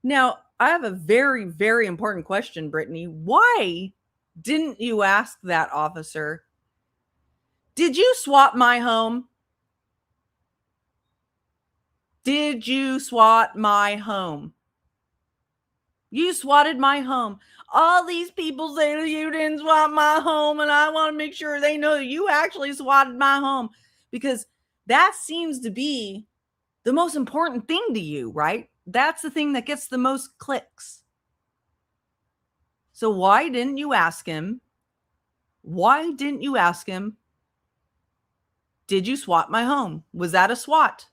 Now, I have a very, very important question, Brittney. Why didn't you ask that officer, did you swat my home? Did you swat my home? You swatted my home. All these people say that you didn't swat my home, and I want to make sure they know that you actually swatted my home, because that seems to be the most important thing to you, right? That's the thing that gets the most clicks. So why didn't you ask him? Why didn't you ask him, did you swat my home? Was that a swat?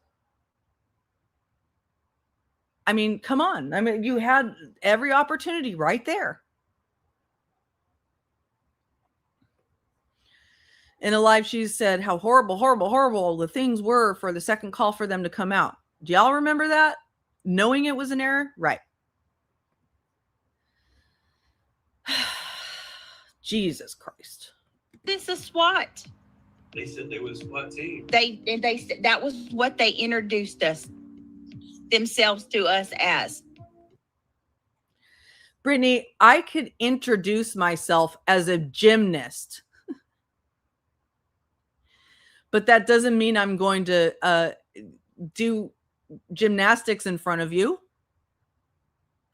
I mean, come on. I mean, you had every opportunity right there. In a live, she said how horrible, horrible, horrible the things were for the second call for them to come out. Do y'all remember that? Knowing it was an error? Right. Jesus Christ. This is SWAT. They said they was SWAT team. They said that was what they introduced themselves to us as. Brittney, I could introduce myself as a gymnast, but that doesn't mean I'm going to do gymnastics in front of you.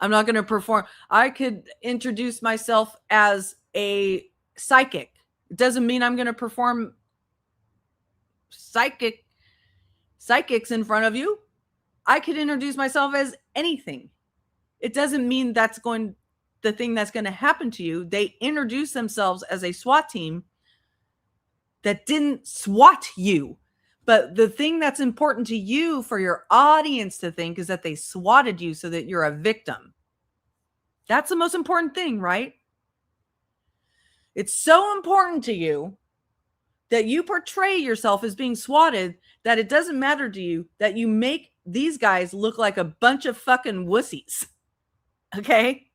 I'm not going to perform. I could introduce myself as a psychic. It doesn't mean I'm going to perform psychics in front of you. I could introduce myself as anything. It doesn't mean that's the thing that's going to happen to you. They introduce themselves as a SWAT team that didn't SWAT you. But the thing that's important to you for your audience to think is that they swatted you so that you're a victim. That's the most important thing, right? It's so important to you that you portray yourself as being swatted that it doesn't matter to you that you make these guys look like a bunch of fucking wussies. Okay?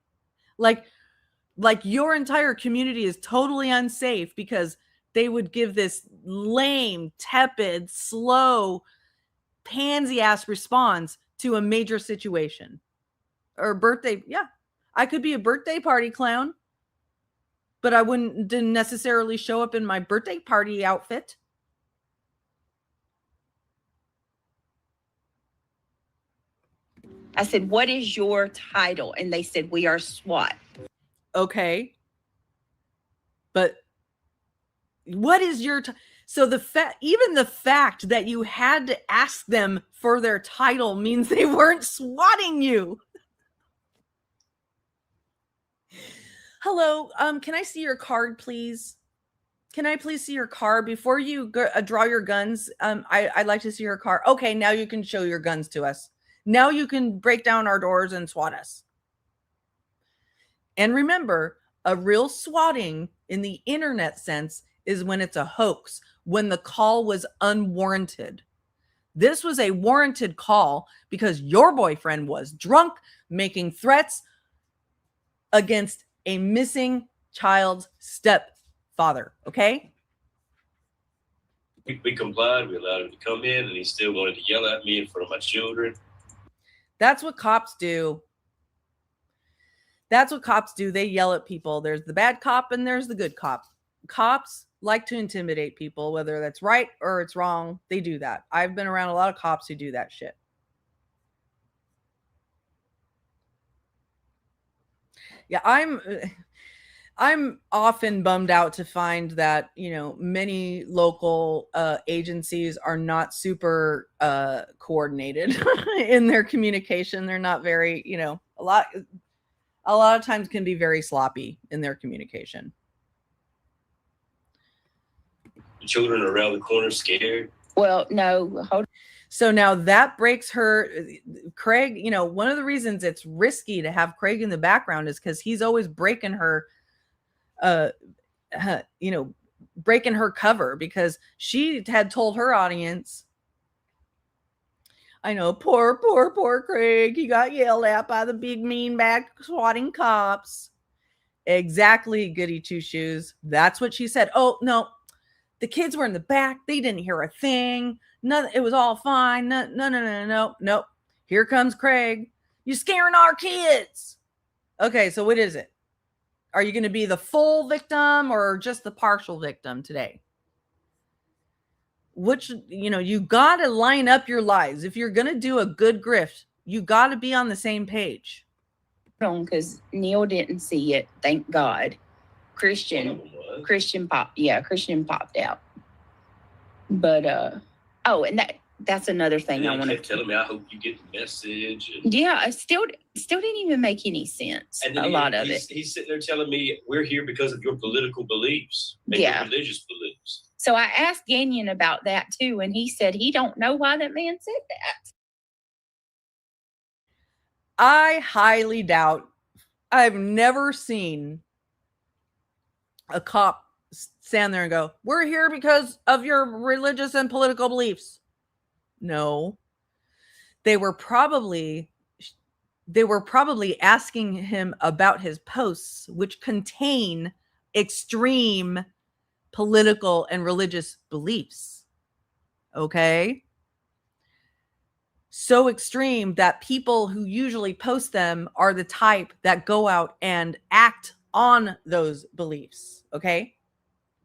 Like your entire community is totally unsafe because they would give this lame, tepid, slow, pansy ass response to a major situation or birthday. Yeah, I could be a birthday party clown, but I didn't necessarily show up in my birthday party outfit. I said, what is your title? And they said, we are SWAT. Okay. But what is your so even the fact that you had to ask them for their title means they weren't swatting you. Hello, can I see your card, please? Can I please see your card before you draw your guns? I'd like to see your card. Okay, now you can show your guns to us. Now you can break down our doors and swat us. And remember, a real swatting in the internet sense is when it's a hoax, when the call was unwarranted. This was a warranted call because your boyfriend was drunk, making threats against a missing child's stepfather, okay? We complied. We allowed him to come in, and he still wanted to yell at me in front of my children. That's what cops do. That's what cops do. They yell at people. There's the bad cop and there's the good cop. Cops like to intimidate people, whether that's right or it's wrong. They do that. I've been around a lot of cops who do that shit. Yeah, I'm often bummed out to find that, many local agencies are not super coordinated in their communication. They're not very, a lot of times can be very sloppy in their communication. The children are around the corner scared. Well, no, hold. So now that breaks her, Craig, one of the reasons it's risky to have Craig in the background is because he's always breaking her, breaking her cover because she had told her audience, I know, poor Craig, he got yelled at by the big mean back swatting cops. Exactly, goody two shoes. That's what she said. Oh, no, the kids were in the back. They didn't hear a thing. Nothing. It was all fine. No. Here comes Craig. You scaring our kids. Okay, so what is it? Are you going to be the full victim or just the partial victim today? Which, you got to line up your lies. If you're going to do a good grift, you got to be on the same page. Because Neil didn't see it. Thank God. Christian popped out. But, and that's another thing I want to. Telling me, I hope you get the message. Yeah, I still didn't even make any sense. And a lot of it. He's sitting there telling me we're here because of your political beliefs and your religious beliefs. So I asked Ganyan about that too, and he said he don't know why that man said that. I highly doubt. I've never seen a cop stand there and go, "We're here because of your religious and political beliefs." No. They were probably asking him about his posts, which contain extreme political and religious beliefs. Okay? So extreme that people who usually post them are the type that go out and act on those beliefs. Okay?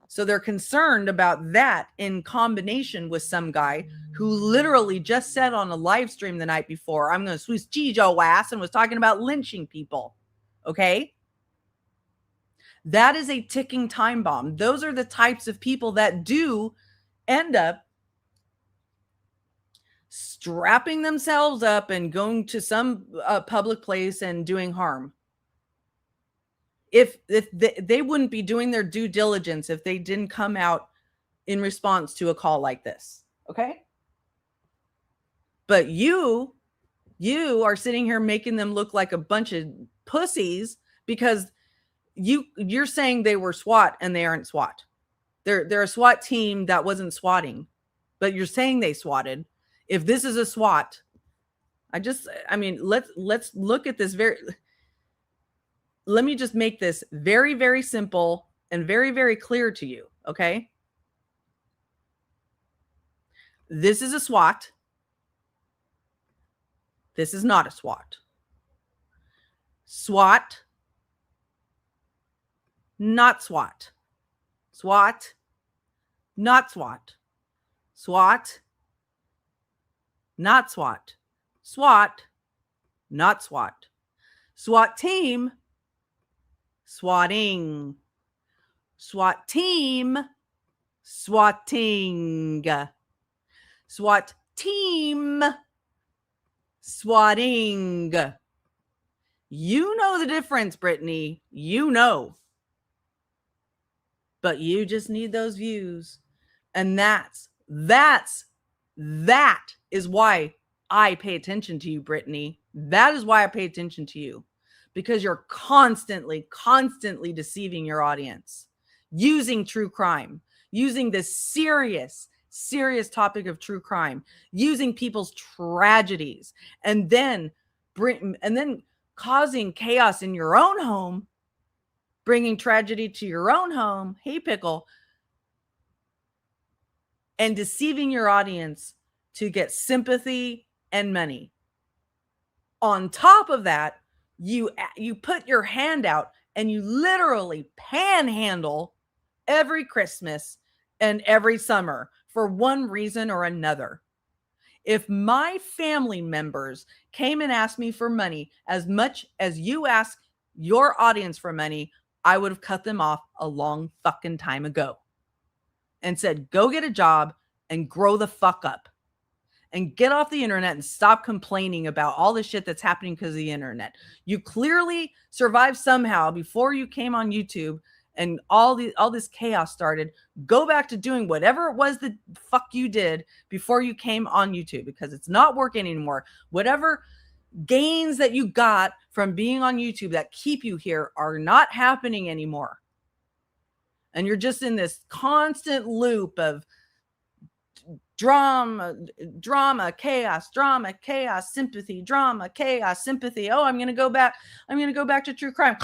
So they're concerned about that in combination with some guy who literally just said on a live stream the night before, I'm going to Swiss cheese your ass, and was talking about lynching people. Okay? That is a ticking time bomb. Those are the types of people that do end up strapping themselves up and going to some public place and doing harm. If they wouldn't be doing their due diligence if they didn't come out in response to a call like this. Okay? But you are sitting here making them look like a bunch of pussies because you're saying they were SWAT and they aren't SWAT. They're a SWAT team that wasn't swatting, but you're saying they swatted. If this is a SWAT, I mean, let's look at this let me just make this very, very simple and very, very clear to you. Okay. This is a SWAT. This is not a SWAT. SWAT, not SWAT. SWAT, not SWAT. SWAT, not SWAT. SWAT, not SWAT. SWAT team, swatting. SWAT team, swatting. SWAT team, swatting. You know the difference, Brittney. You know. But you just need those views. And that is why I pay attention to you, Brittney. That is why I pay attention to you. Because you're constantly deceiving your audience. Using true crime. Using this serious topic of true crime. Using people's tragedies. And then causing chaos in your own home. Bringing tragedy to your own home. Hey, Pickle. And deceiving your audience to get sympathy and money. On top of that, you put your hand out and you literally panhandle every Christmas and every summer for one reason or another. If my family members came and asked me for money as much as you ask your audience for money, I would have cut them off a long fucking time ago and said, go get a job and grow the fuck up and get off the internet and stop complaining about all the shit that's happening because of the internet. You clearly survived somehow before you came on YouTube and all this chaos started. Go back to doing whatever it was the fuck you did before you came on YouTube, because it's not working anymore. Whatever gains that you got from being on YouTube that keep you here are not happening anymore. And you're just in this constant loop of drama, chaos, sympathy, drama, chaos, sympathy. Oh, I'm going to go back to true crime.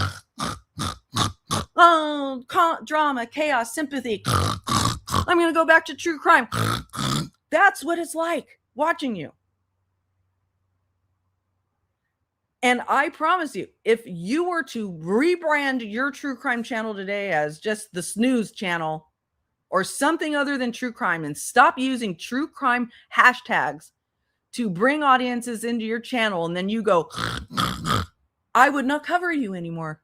Oh, drama, chaos, sympathy. I'm going to go back to true crime. That's what it's like watching you. And I promise you, if you were to rebrand your true crime channel today as just the snooze channel or something other than true crime and stop using true crime hashtags to bring audiences into your channel, and then you go, I would not cover you anymore.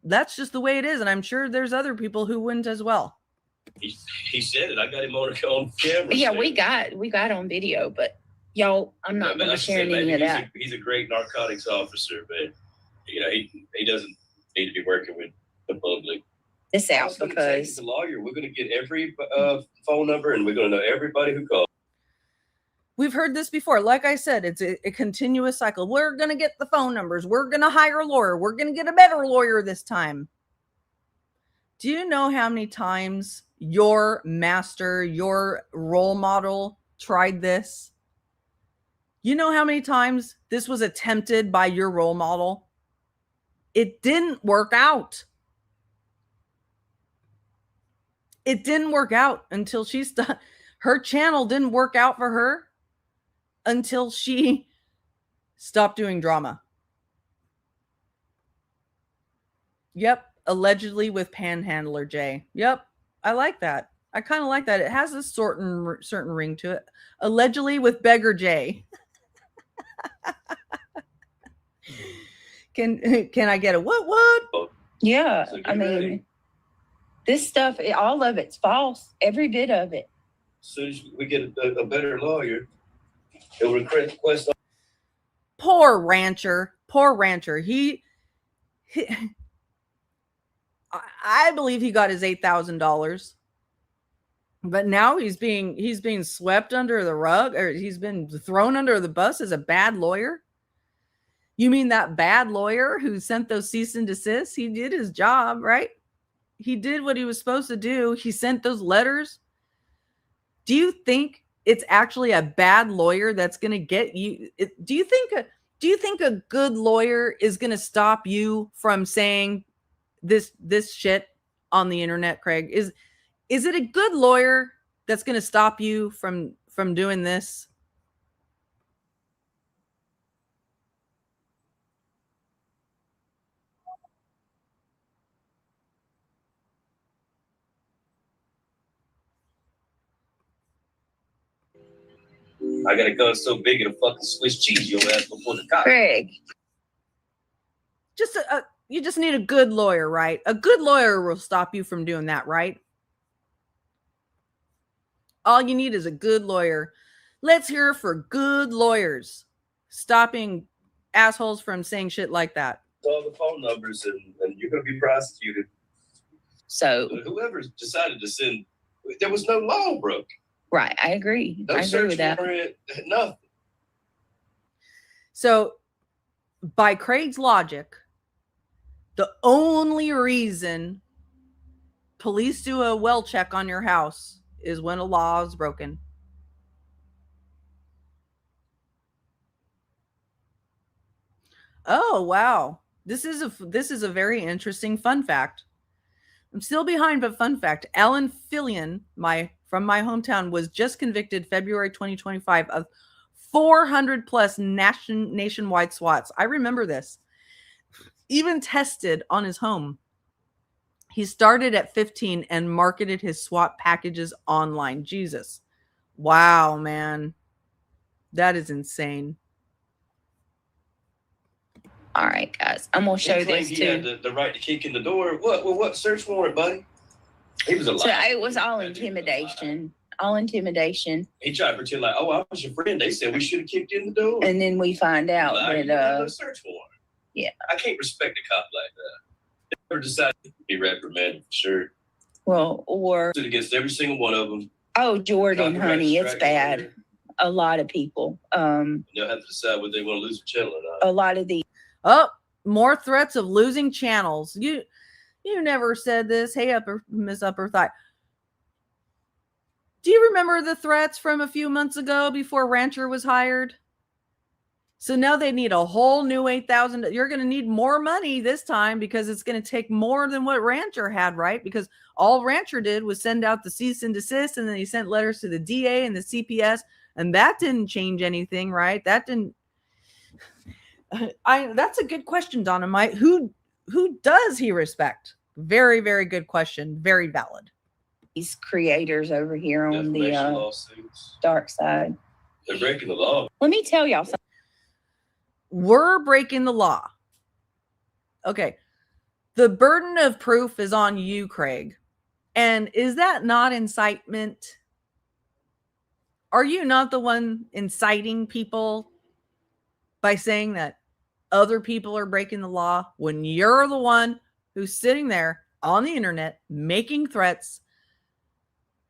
That's just the way it is. And I'm sure there's other people who wouldn't as well. He said it. I got him on camera. Yeah, we got on video, but y'all, I'm not going to share any of that. He's a great narcotics officer, but he doesn't need to be working with the public. This out because the lawyer, we're going to get every phone number and we're going to know everybody who called. We've heard this before. Like I said, it's a continuous cycle. We're going to get the phone numbers. We're going to hire a lawyer. We're going to get a better lawyer this time. Do you know how many times your master, your role model tried this? You know how many times this was attempted by your role model? It didn't work out. It didn't work out until her channel didn't work out for her until she stopped doing drama. Yep. Allegedly with Panhandler Jay. Yep. I like that. I kind of like that. It has a certain ring to it. Allegedly with Beggar Jay. Can I get a what? Yeah. So I mean, ready. this stuff, all of it's false. Every bit of it. As soon as we get a better lawyer, he'll request. Poor rancher. He I believe he got his $8,000, but now he's being swept under the rug, or he's been thrown under the bus as a bad lawyer. You mean that bad lawyer who sent those cease and desist? He did his job, right? He did what he was supposed to do. He sent those letters. Do you think it's actually a bad lawyer that's going to get you. Do you think a good lawyer is going to stop you from saying this shit on the internet, Craig? Is it a good lawyer that's going to stop you from doing this? I got a gun so big it'll fucking Swiss cheese your ass before the cops. Craig, Just you just need a good lawyer, right? A good lawyer will stop you from doing that, right? All you need is a good lawyer. Let's hear for good lawyers stopping assholes from saying shit like that. All the phone numbers and you're going to be prosecuted. so Whoever decided to send, there was no law broke. right, I agree. No I agree search with that. warrant, nothing. So, by Craig's logic, the only reason police do a well check on your house is when a law is broken. Oh, wow. This is a very interesting fun fact. I'm still behind, but fun fact. Alan Fillion, from my hometown, was just convicted February 2025 of 400 plus nationwide swats. I remember this. Even tested on his home. He started at 15 and marketed his SWAT packages online. Jesus. Wow, man. That is insane. All right, guys, I'm gonna show He claimed this he had too. the right to kick in the door. What search warrant, buddy? He was a So liar. it was all intimidation. All intimidation. He tried to pretend like, oh, I was your friend. They said we should have kicked in the door. And then we find out Liar, you that have no search warrant. yeah. I can't respect a cop like that. They never decided to be reprimanded for sure. well, or Stood against every single one of them. oh, Jordan, Copyright honey, it's strike bad. order. A lot of people. And they'll have to decide whether they want to lose a channel or not. A lot of the Oh, more threats of losing channels. You never said this. Hey, Miss Upper Thigh. Do you remember the threats from a few months ago before Rancher was hired? So now they need a whole new 8,000. You're going to need more money this time because it's going to take more than what Rancher had, right? Because all Rancher did was send out the cease and desist, and then he sent letters to the DA and the CPS, and that didn't change anything, right? That didn't. That's a good question, Dynamite. Who does he respect? Very, very good question. Very valid. these creators over here on Defamation the lawsuits. dark side. They're breaking the law. Let me tell y'all something. We're breaking the law. Okay. The burden of proof is on you, Craig. And is that not incitement? Are you not the one inciting people by saying that other people are breaking the law when you're the one who's sitting there on the internet making threats,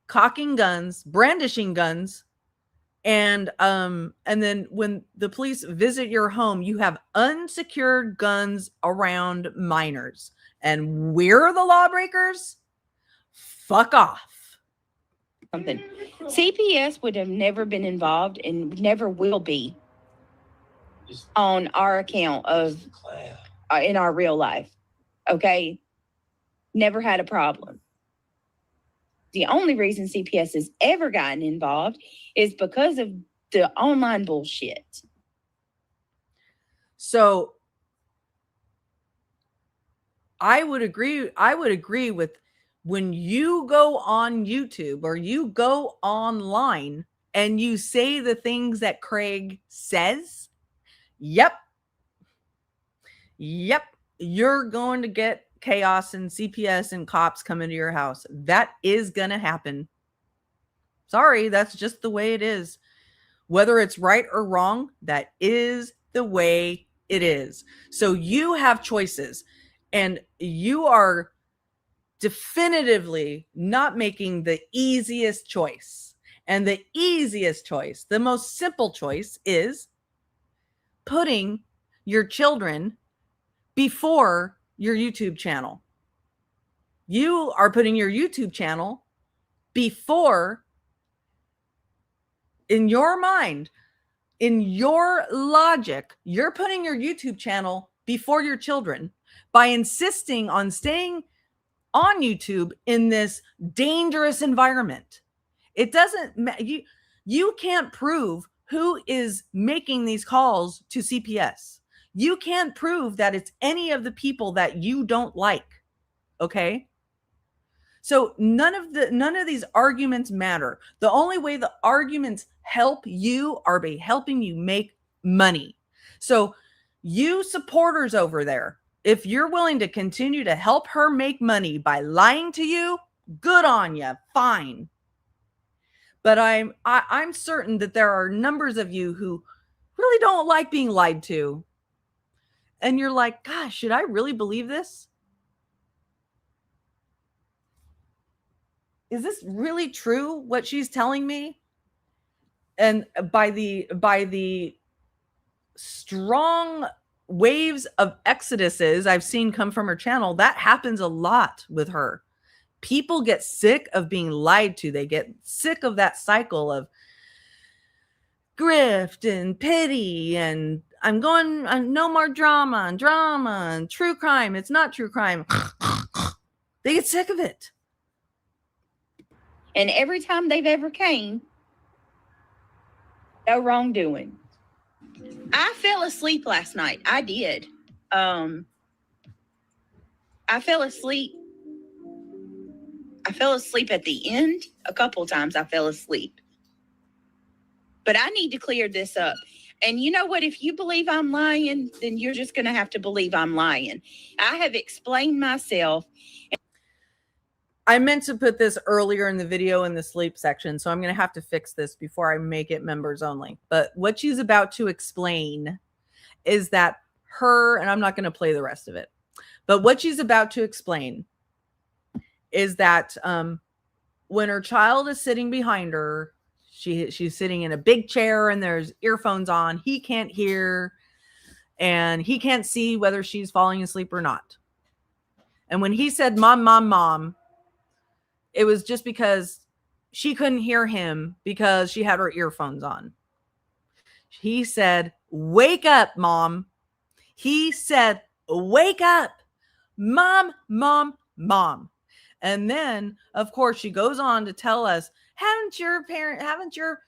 cocking guns, brandishing guns, and then when the police visit your home, you have unsecured guns around minors, and we're the lawbreakers? Fuck off. Something. CPS would have never been involved and never will be on our account of in our real life. Okay, never had a problem. The only reason CPS has ever gotten involved is because of the online bullshit. So I would agree with when you go on YouTube or you go online and you say the things that Craig says, yep, you're going to get chaos and CPS and cops coming to your house. That is going to happen. Sorry, that's just the way it is. Whether it's right or wrong, that is the way it is. So you have choices, and you are definitively not making the easiest choice. And the easiest choice, the most simple choice, is putting your children before your YouTube channel. You are putting your YouTube channel before in your mind, in your logic, you're putting your YouTube channel before your children by insisting on staying on YouTube in this dangerous environment. It doesn't you can't prove who is making these calls to CPS. You can't prove that it's any of the people that you don't like. Okay? So none of these arguments matter. The only way the arguments help you are by helping you make money. So you supporters over there, if you're willing to continue to help her make money by lying to you, good on you, fine. But I'm certain that there are numbers of you who really don't like being lied to. And you're like, gosh, should I really believe this? Is this really true, what she's telling me? And by the strong waves of exoduses I've seen come from her channel, that happens a lot with her. People get sick of being lied to. They get sick of that cycle of grift and pity and no more drama and true crime. It's not true crime. They get sick of it. And every time they've ever came, no wrongdoing. I fell asleep last night. I did. I fell asleep. I fell asleep at the end. A couple times I fell asleep. But I need to clear this up. And you know what? If you believe I'm lying, then you're just going to have to believe I'm lying. I have explained myself. I meant to put this earlier in the video in the sleep section, so I'm going to have to fix this before I make it members only. But what she's about to explain is that and I'm not going to play the rest of it, but what she's about to explain is that when her child is sitting behind her, she's sitting in a big chair and there's earphones on. He can't hear and he can't see whether she's falling asleep or not. And when he said, "Mom, mom, mom," it was just because she couldn't hear him because she had her earphones on. He said, "Wake up, Mom." He said, "Wake up, Mom, Mom, Mom." And then, of course, she goes on to tell us, haven't your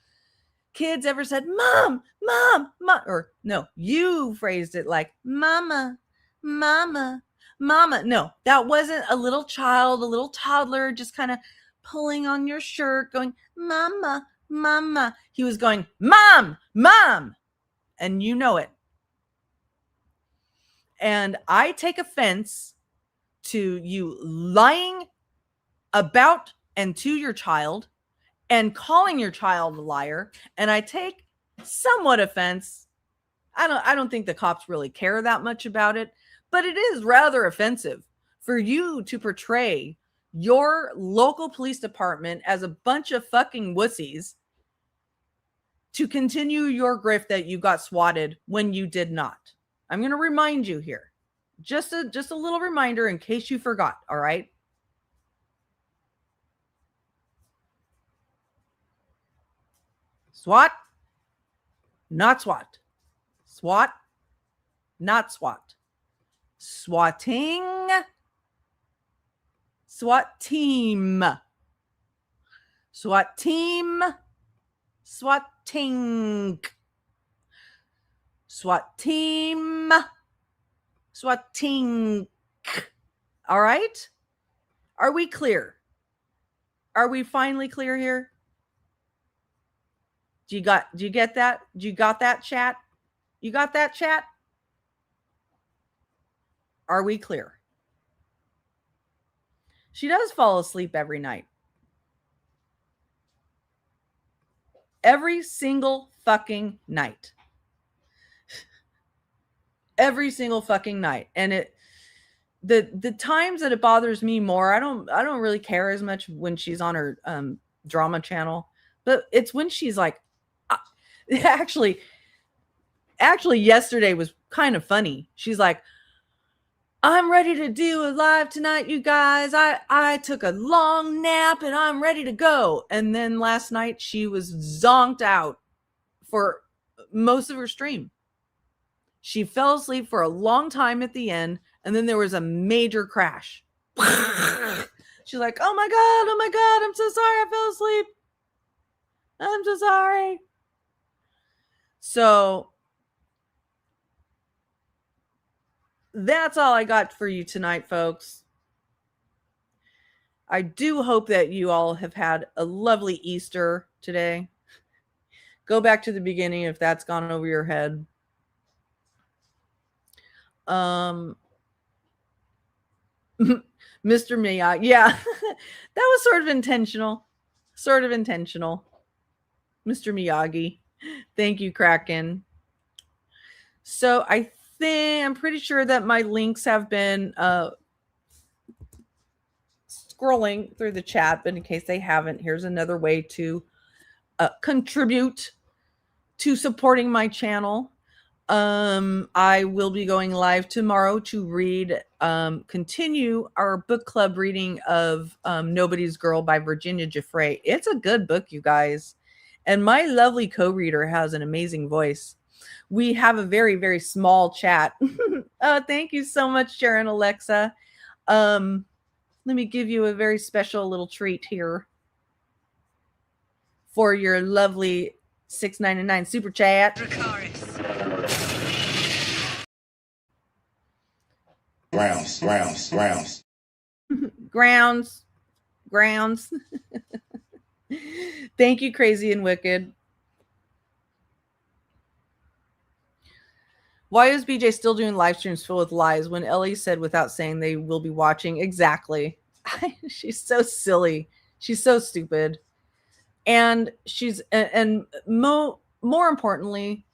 kids ever said, "Mom, Mom, Mom," or no, you phrased it like, "Mama, Mama, Mama." No, that wasn't a little child, a little toddler, just kind of pulling on your shirt, going, "Mama, Mama." He was going, "Mom, Mom." And you know it. And I take offense to you lying about and to your child and calling your child a liar. And I take somewhat offense. I don't think the cops really care that much about it, but it is rather offensive for you to portray your local police department as a bunch of fucking wussies to continue your grift that you got swatted when you did not. I'm going to remind you here. Just a little reminder in case you forgot, all right? SWAT, not SWAT. SWAT, not SWAT. Swatting, SWAT team. SWAT team, swatting. SWAT team, swatting. All right? Are we clear? Are we finally clear here? Do you get that? Do you got that, chat? You got that, chat? Are we clear? She does fall asleep every night. Every single fucking night. Every single fucking night. And the times that it bothers me more, I don't really care as much when she's on her drama channel, but it's when she's like, actually yesterday was kind of funny. She's like, I'm ready to do a live tonight, you guys. I took a long nap and I'm ready to go. And then last night she was zonked out for most of her stream. She fell asleep for a long time at the end, and then there was a major crash. She's like, oh my God, I'm so sorry I fell asleep. I'm so sorry. So that's all I got for you tonight, folks. I do hope that you all have had a lovely Easter today. Go back to the beginning if that's gone over your head. Mr. Miyagi. Yeah, that was sort of intentional. Mr. Miyagi. Thank you, Kraken. So I'm pretty sure that my links have been scrolling through the chat, but in case they haven't, here's another way to contribute to supporting my channel. I will be going live tomorrow to read, continue our book club reading of Nobody's Girl by Virginia Giuffre. It's a good book, you guys. And my lovely co-reader has an amazing voice. We have a very, very small chat. Oh, thank you so much, Sharon Alexa. Let me give you a very special little treat here for your lovely $6.99 super chat. Grounds. Thank you, Crazy and Wicked. Why is BJ still doing live streams full with lies when Ellie said without saying they will be watching? Exactly. She's so silly. She's so stupid. And more importantly,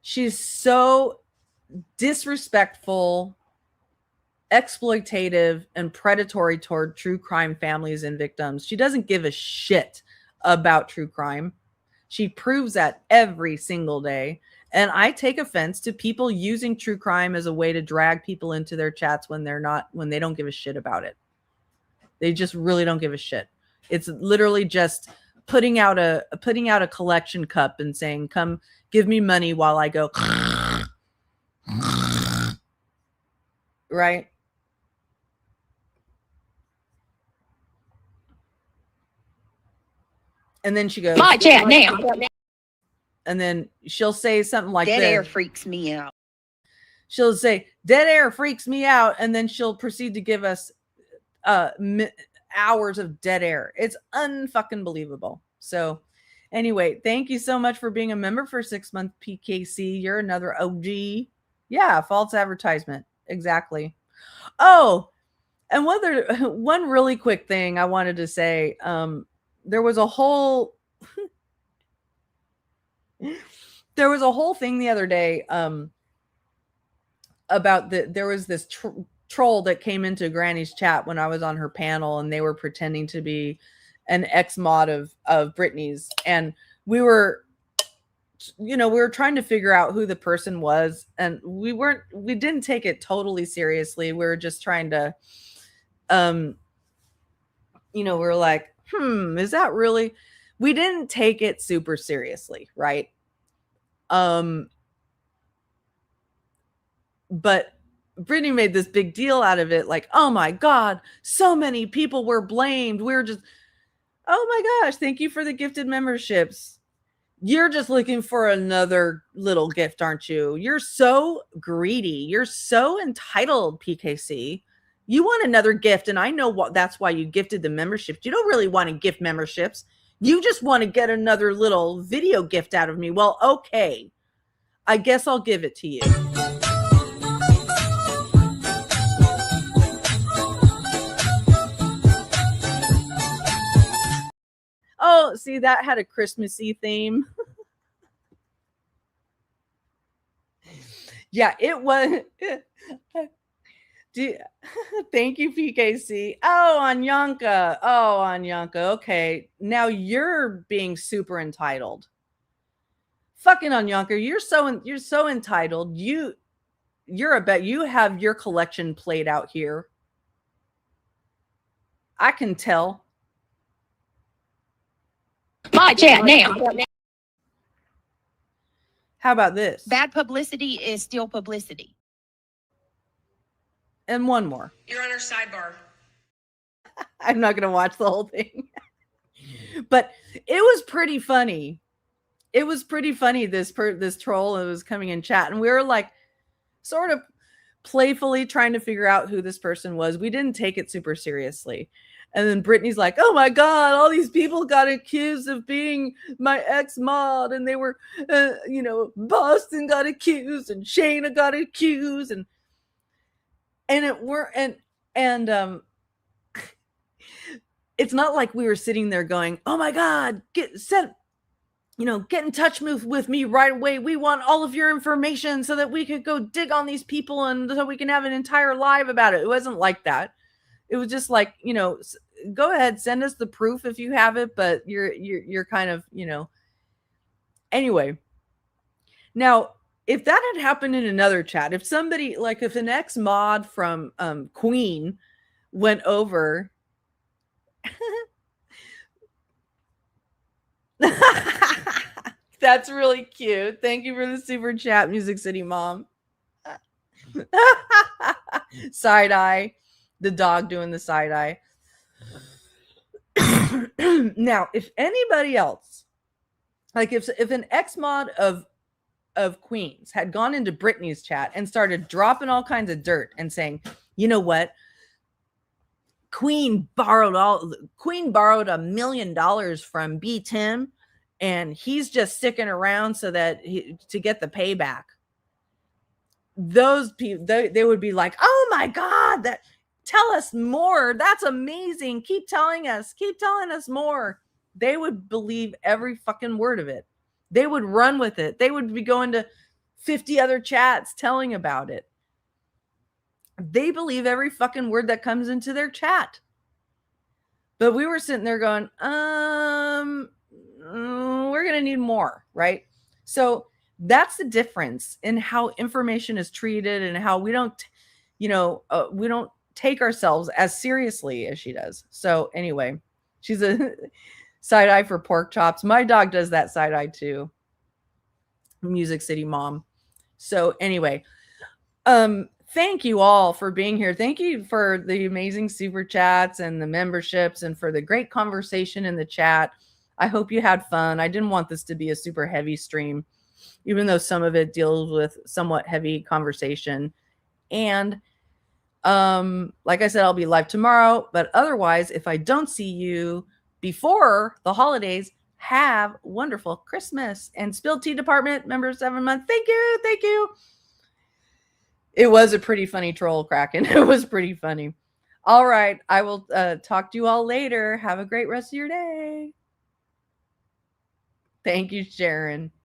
she's so disrespectful, exploitative, and predatory toward true crime families and victims. She doesn't give a shit about true crime. She proves that every single day. And I take offense to people using true crime as a way to drag people into their chats when they don't give a shit about it. They just really don't give a shit. It's literally just putting out a collection cup and saying, come give me money while I go. Right? And then she goes, My chat now. And then she'll say something like Dead this. air freaks me out. She'll say, dead air freaks me out. And then she'll proceed to give us hours of dead air. It's unfucking believable. So anyway, thank you so much for being a member for 6 month PKC. You're another OG. Yeah, false advertisement. Exactly. Oh, and one really quick thing I wanted to say. There was a whole thing the other day about there was this troll that came into Granny's chat when I was on her panel, and they were pretending to be an ex-mod of Brittney's, and we were trying to figure out who the person was, and we didn't take it totally seriously. We were just trying to we were like, is that really? We didn't take it super seriously, right? But Brittney made this big deal out of it, like, oh my God, so many people were blamed. We're just, oh my gosh, thank you for the gifted memberships. You're just looking for another little gift, aren't you? You're so greedy. You're so entitled, PKC. You want another gift, and I know that's why you gifted the memberships. You don't really want to gift memberships. You just want to get another little video gift out of me. Well, okay. I guess I'll give it to you. Oh, see, that had a Christmassy theme. Yeah, it was. Thank you, PKC. Oh, Anyanka. Okay, now you're being super entitled. Fucking Anyanka, you're so entitled. you have your collection played out here. I can tell. My chat now. How about this? Bad publicity is still publicity. And one more. Your Honor, sidebar. I'm not going to watch the whole thing. But it was pretty funny. It was pretty funny, this troll that was coming in chat. And we were like sort of playfully trying to figure out who this person was. We didn't take it super seriously. And then Brittney's like, oh my God, all these people got accused of being my ex-mod. And they were, Boston got accused and Shayna got accused. And it were, and it's not like we were sitting there going, oh my God, get in touch with me right away. We want all of your information so that we could go dig on these people and so we can have an entire live about it. It wasn't like that. It was just like, go ahead, send us the proof if you have it, but you're kind of, anyway. Now, if that had happened in another chat, if somebody, like if an ex-mod from Queen went over, that's really cute. Thank you for the super chat, Music City Mom. Side eye. The dog doing the side eye. Now, if anybody else, like if an ex-mod of Queens had gone into Brittney's chat and started dropping all kinds of dirt and saying, you know what? Queen borrowed $1 million from B. Tim, and he's just sticking around so that to get the payback. Those people, they would be like, oh my God, tell us more. That's amazing. Keep telling us more. They would believe every fucking word of it. They would run with it. They would be going to 50 other chats telling about it. They believe every fucking word that comes into their chat. But we were sitting there going, we're going to need more, right? So that's the difference in how information is treated and how we don't, we don't take ourselves as seriously as she does. So anyway, she's a side eye for pork chops. My dog does that side eye too. Music City Mom. So anyway, thank you all for being here. Thank you for the amazing super chats and the memberships and for the great conversation in the chat. I hope you had fun. I didn't want this to be a super heavy stream, even though some of it deals with somewhat heavy conversation. And like I said, I'll be live tomorrow, but otherwise, if I don't see you before the holidays, have wonderful Christmas. And Spilled Tea Department, member 7 month. Thank you. It was a pretty funny troll, Kraken. It was pretty funny. All right. I will talk to you all later. Have a great rest of your day. Thank you, Sharon.